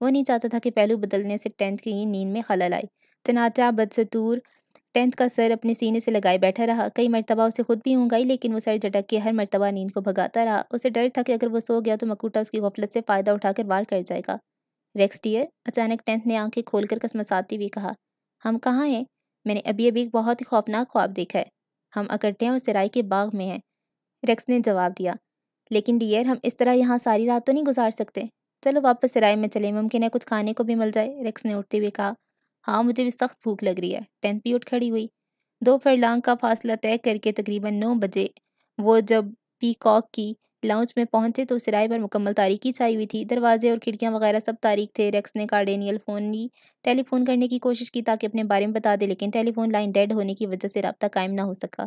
وہ نہیں چاہتا تھا کہ پہلو بدلنے سے 10th کی نیند میں خلل آئے۔ چنانچہ بدستور 10th کا سر اپنے سینے سے لگائے بیٹھا رہا۔ کئی مرتبہ اسے خود بھی اونگ آئی، لیکن وہ سر جھٹک کے ہر مرتبہ نیند کو بھگاتا رہا۔ اسے ڈر تھا کہ اگر وہ سو گیا تو مکوٹا اس کی غفلت سے فائدہ اٹھا کر وار کر جائے گا۔ ریکس ڈیئر، اچانک 10th نے آنکھیں کھول کر کسمساتے ہوئے کہا، ہم کہاں ہیں؟ میں نے ابھی ایک بہت ہی خوفناک خواب دیکھا ہے۔ ہم اکٹھے ہیں اور سرائے کے باغ میں ہیں، ریکس نے جواب دیا۔ لیکن ڈیئر، ہم اس طرح یہاں ساری رات تو نہیں گزار سکتے۔ چلو واپس سرائے میں چلیں، ممکن ہے کچھ کھانے کو بھی مل جائے، ریکس نے اٹھتے ہوئے کہا۔ ہاں، مجھے بھی سخت بھوک لگ رہی ہے۔ 10th بھی اٹھ کھڑی ہوئی۔ 2 فرلانگ کا فاصلہ طے کر کے تقریباً 9 بجے وہ جب پی کاک کی لاؤنج میں پہنچے تو سرائے پر مکمل تاریکی چھائی ہوئی تھی۔ دروازے اور کھڑکیاں وغیرہ سب تاریک تھے۔ ریکس نے کارڈینیل ٹیلی فون کرنے کی کوشش کی تاکہ اپنے بارے میں بتا دے، لیکن ٹیلی فون لائن ڈیڈ ہونے کی وجہ سے رابطہ قائم نہ ہو سکا۔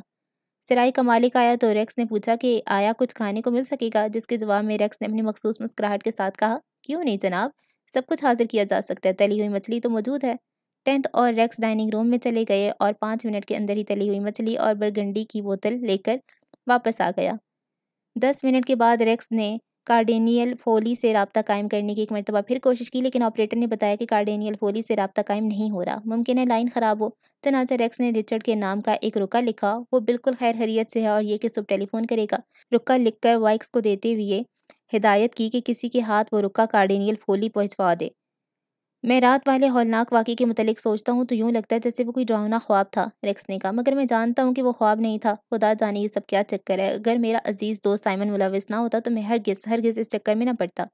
سرائے کا مالک آیا تو ریکس نے پوچھا کہ آیا کچھ کھانے کو مل سکے گا، جس کے جواب میں ریکس نے اپنی مخصوص مسکراہٹ کے ساتھ کہا، کیوں نہیں جناب، سب کچھ حاضر کیا جا سکتا ہے، تلی ہوئی مچھلی تو موجود ہے۔ 10th اور ریکس ڈائننگ روم میں چلے گئے اور 5 منٹ کے اندر ہی تلی ہوئی مچھلی اور برگنڈی کی بوتل لے کر واپس آ گیا۔ 10 منٹ کے بعد ریکس نے کارڈینیل فولی سے رابطہ قائم کرنے کی ایک مرتبہ پھر کوشش کی، لیکن آپریٹر نے بتایا کہ کارڈینیل فولی سے رابطہ قائم نہیں ہو رہا، ممکن ہے لائن خراب ہو۔ چنانچہ ریکس نے رچرڈ کے نام کا ایک رکا لکھا، وہ بالکل خیر خیریت سے ہے اور یہ کہ صبح ٹیلی فون کرے گا۔ رکا لکھ کر وائکس کو دیتے ہوئے ہدایت کی کہ کسی کے ہاتھ وہ رکا کارڈینیل فولی پہنچوا دے۔ میں رات والے ہولناک واقعے کے متعلق سوچتا ہوں تو یوں لگتا ہے جیسے وہ کوئی ڈراؤنا خواب تھا، ریکس نے کہا، مگر میں جانتا ہوں کہ وہ خواب نہیں تھا۔ خدا جانے یہ سب کیا چکر ہے، اگر میرا عزیز دوست سائمن ملوث نہ ہوتا تو میں ہرگز اس چکر میں نہ پڑتا۔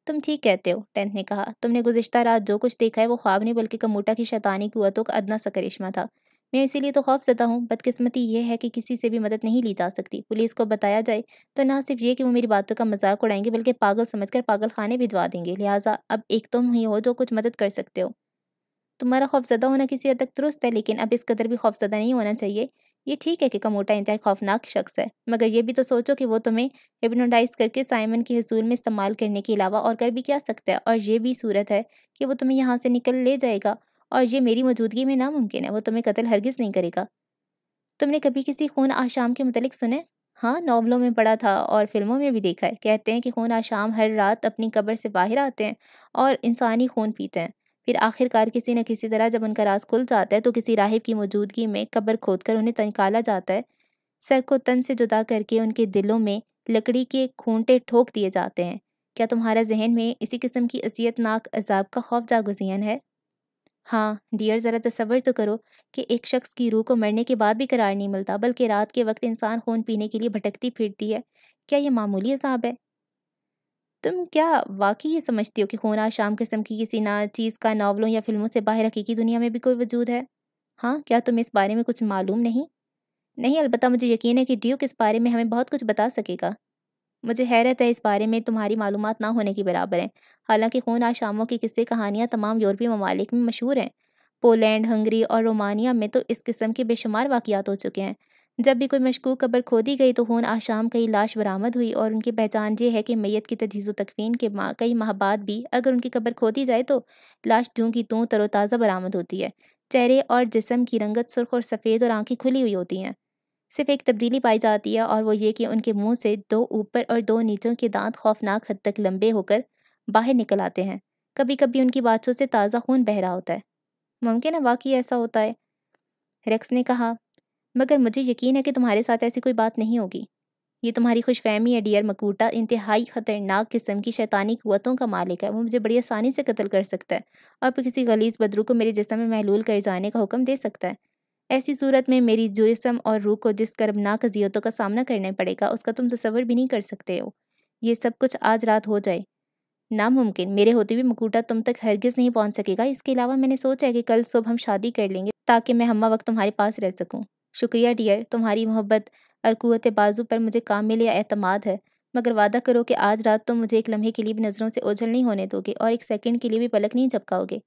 تم ٹھیک کہتے ہو، 10th نے کہا، تم نے گزشتہ رات جو کچھ دیکھا ہے وہ خواب نہیں بلکہ کموٹا کی شیطانی قوتوں کا ادنیٰ سا کرشمہ تھا۔ میں اسی لیے تو خوف زدہ ہوں۔ بدقسمتی یہ ہے کہ کسی سے بھی مدد نہیں لی جا سکتی۔ پولیس کو بتایا جائے تو نہ صرف یہ کہ وہ میری باتوں کا مذاق اڑائیں گے بلکہ پاگل سمجھ کر پاگل خانے بھجوا دیں گے، لہٰذا اب ایک تم ہی ہو جو کچھ مدد کر سکتے ہو۔ تمہارا خوفزدہ ہونا کسی حد تک درست ہے، لیکن اب اس قدر بھی خوفزدہ نہیں ہونا چاہیے۔ یہ ٹھیک ہے کہ کموٹا انتہائی خوفناک شخص ہے، مگر یہ بھی تو سوچو کہ وہ تمہیں ہپنوٹائز کر کے سائمن کے حصول میں استعمال کرنے کے علاوہ اور کر بھی کیا سکتا ہے، اور یہ بھی صورت ہے کہ وہ تمہیں یہاں سے نکل لے جائے گا، اور یہ میری موجودگی میں ناممکن ہے۔ وہ تمہیں قتل ہرگز نہیں کرے گا۔ تم نے کبھی کسی خون آشام کے متعلق سنے؟ ہاں، ناولوں میں پڑھا تھا اور فلموں میں بھی دیکھا ہے۔ کہتے ہیں کہ خون آشام ہر رات اپنی قبر سے باہر آتے ہیں اور انسانی خون پیتے ہیں۔ پھر آخر کار کسی نہ کسی طرح جب ان کا راز کھل جاتا ہے تو کسی راہب کی موجودگی میں قبر کھود کر انہیں نکالا جاتا ہے، سر کو تن سے جدا کر کے ان کے دلوں میں لکڑی کے کھونٹے ٹھوک دیے جاتے ہیں۔ کیا تمہارا ذہن میں اسی قسم کی اذیت ناک عذاب کا خوف جاگزین ہے؟ ہاں ڈیئر، ذرا تصور تو کرو کہ ایک شخص کی روح کو مرنے کے بعد بھی قرار نہیں ملتا، بلکہ رات کے وقت انسان خون پینے کے لیے بھٹکتی پھرتی ہے۔ کیا یہ معمولی عذاب ہے؟ تم کیا واقعی یہ سمجھتی ہو کہ خون آشام قسم کی کسی چیز کا ناولوں یا فلموں سے باہر حقیقی دنیا میں بھی کوئی وجود ہے؟ ہاں، کیا تمہیں اس بارے میں کچھ معلوم نہیں؟ نہیں، البتہ مجھے یقین ہے کہ ڈیوک اس بارے میں ہمیں بہت کچھ بتا سکے گا۔ مجھے حیرت ہے اس بارے میں تمہاری معلومات نہ ہونے کی برابر ہیں۔ حالانکہ خون آشاموں کی قصے کہانیاں تمام یورپی ممالک میں مشہور ہیں۔ پولینڈ، ہنگری اور رومانیہ میں تو اس قسم کے بے شمار واقعات ہو چکے ہیں۔ جب بھی کوئی مشکوک قبر کھودی گئی تو خون آشام کئی لاش برآمد ہوئی، اور ان کی پہچان یہ ہے کہ میت کی تجہیز و تکفین کے کئی ماہ بعد بھی اگر ان کی قبر کھودی جائے تو لاش جوں کی توں تر و تازہ برآمد ہوتی ہے۔ چہرے اور جسم کی رنگت سرخ اور سفید اور آنکھیں کھلی ہوئی ہوتی ہیں۔ صرف ایک تبدیلی پائی جاتی ہے، اور وہ یہ کہ ان کے منہ سے 2 اوپر اور 2 نیچوں کے دانت خوفناک حد تک لمبے ہو کر باہر نکل آتے ہیں۔ کبھی کبھی ان کی باتوں سے تازہ خون بہہ رہا ہوتا ہے۔ ممکن ہے واقعی ایسا ہوتا ہے، ریکس نے کہا، مگر مجھے یقین ہے کہ تمہارے ساتھ ایسی کوئی بات نہیں ہوگی۔ یہ تمہاری خوش فہمی ہے ڈیئر مکوٹا انتہائی خطرناک قسم کی شیطانی قوتوں کا مالک ہے۔ وہ مجھے بڑی آسانی سے قتل کر سکتا ہے اور پھر کسی غلیظ بدروح کو میرے جسم میں محلول کر جانے کا حکم دے سکتا ہے۔ ایسی صورت میں میری جسم اور روح کو جس کربناک اذیتوں کا سامنا کرنا پڑے گا اس کا تم تصور بھی نہیں کر سکتے ہو۔ یہ سب کچھ آج رات ہو جائے، ناممکن، میرے ہوتے ہوئے مکوٹا تم تک ہرگز نہیں پہنچ سکے گا۔ اس کے علاوہ میں نے سوچا ہے کہ کل صبح ہم شادی کر لیں گے تاکہ میں ہمہ وقت تمہارے پاس رہ سکوں۔ شکریہ ڈیئر، تمہاری محبت اور قوت بازو پر مجھے کامل اعتماد ہے، مگر وعدہ کرو کہ آج رات تم مجھے ایک لمحے کے لیے بھی نظروں سے اوجھل نہیں ہونے دو گے اور ایک سیکنڈ کے لیے بھی پلک نہیں جھپکاؤ گے۔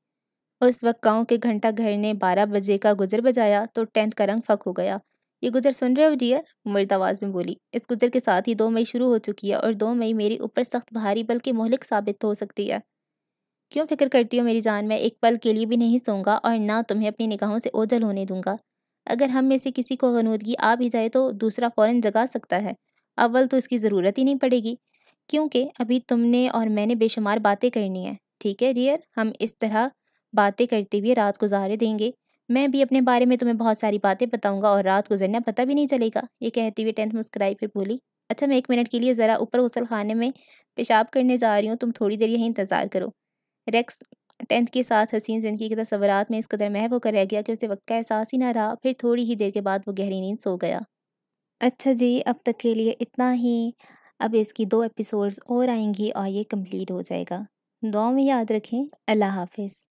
اس وقت گاؤں کے گھنٹہ گھر نے 12 بجے کا گجر بجایا تو 10th کا رنگ پھک ہو گیا۔ یہ گجر سن رہے ہو ڈیئر؟ مرد آواز میں بولی۔ اس گجر کے ساتھ ہی 2 مئی شروع ہو چکی ہے، اور 2 مئی میرے اوپر سخت بھاری بلکہ مہلک ثابت ہو سکتی ہے۔ کیوں فکر کرتی ہو میری جان؟ میں ایک پل کے لیے بھی نہیں سوں گا اور نہ تمہیں اپنی نگاہوں سے اوجھل ہونے دوں گا۔ اگر ہم میں سے کسی کو غنودگی آ بھی جائے تو دوسرا فوراً جگا سکتا ہے۔ اول تو اس کی ضرورت ہی نہیں پڑے گی، کیونکہ ابھی تم نے اور میں نے بے شمار باتیں کرنی ہیں۔ ٹھیک ہے ڈیئر، ہم اس طرح باتیں کرتے ہوئے رات گزارے دیں گے۔ میں بھی اپنے بارے میں تمہیں بہت ساری باتیں بتاؤں گا اور رات گزرنا پتہ بھی نہیں چلے گا۔ یہ کہتے ہوئے 10th مسکرائی، پھر بولی، اچھا میں 1 منٹ کے لیے ذرا اوپر غسل خانے میں پیشاب کرنے جا رہی ہوں، تم تھوڑی دیر یہیں انتظار کرو۔ ریکس 10th کے ساتھ حسین زندگی کے تصورات میں اس قدر محو ہو کر رہ گیا کہ اسے وقت کا احساس ہی نہ رہا۔ پھر تھوڑی ہی دیر کے بعد وہ گہری نیند سو گیا۔ اچھا جی، اب تک کے لیے اتنا ہی۔ اب اس کی 2 ایپیسوڈز اور آئیں گی اور یہ کمپلیٹ ہو جائے گا۔ دعاؤں میں یاد رکھیں۔ اللہ حافظ۔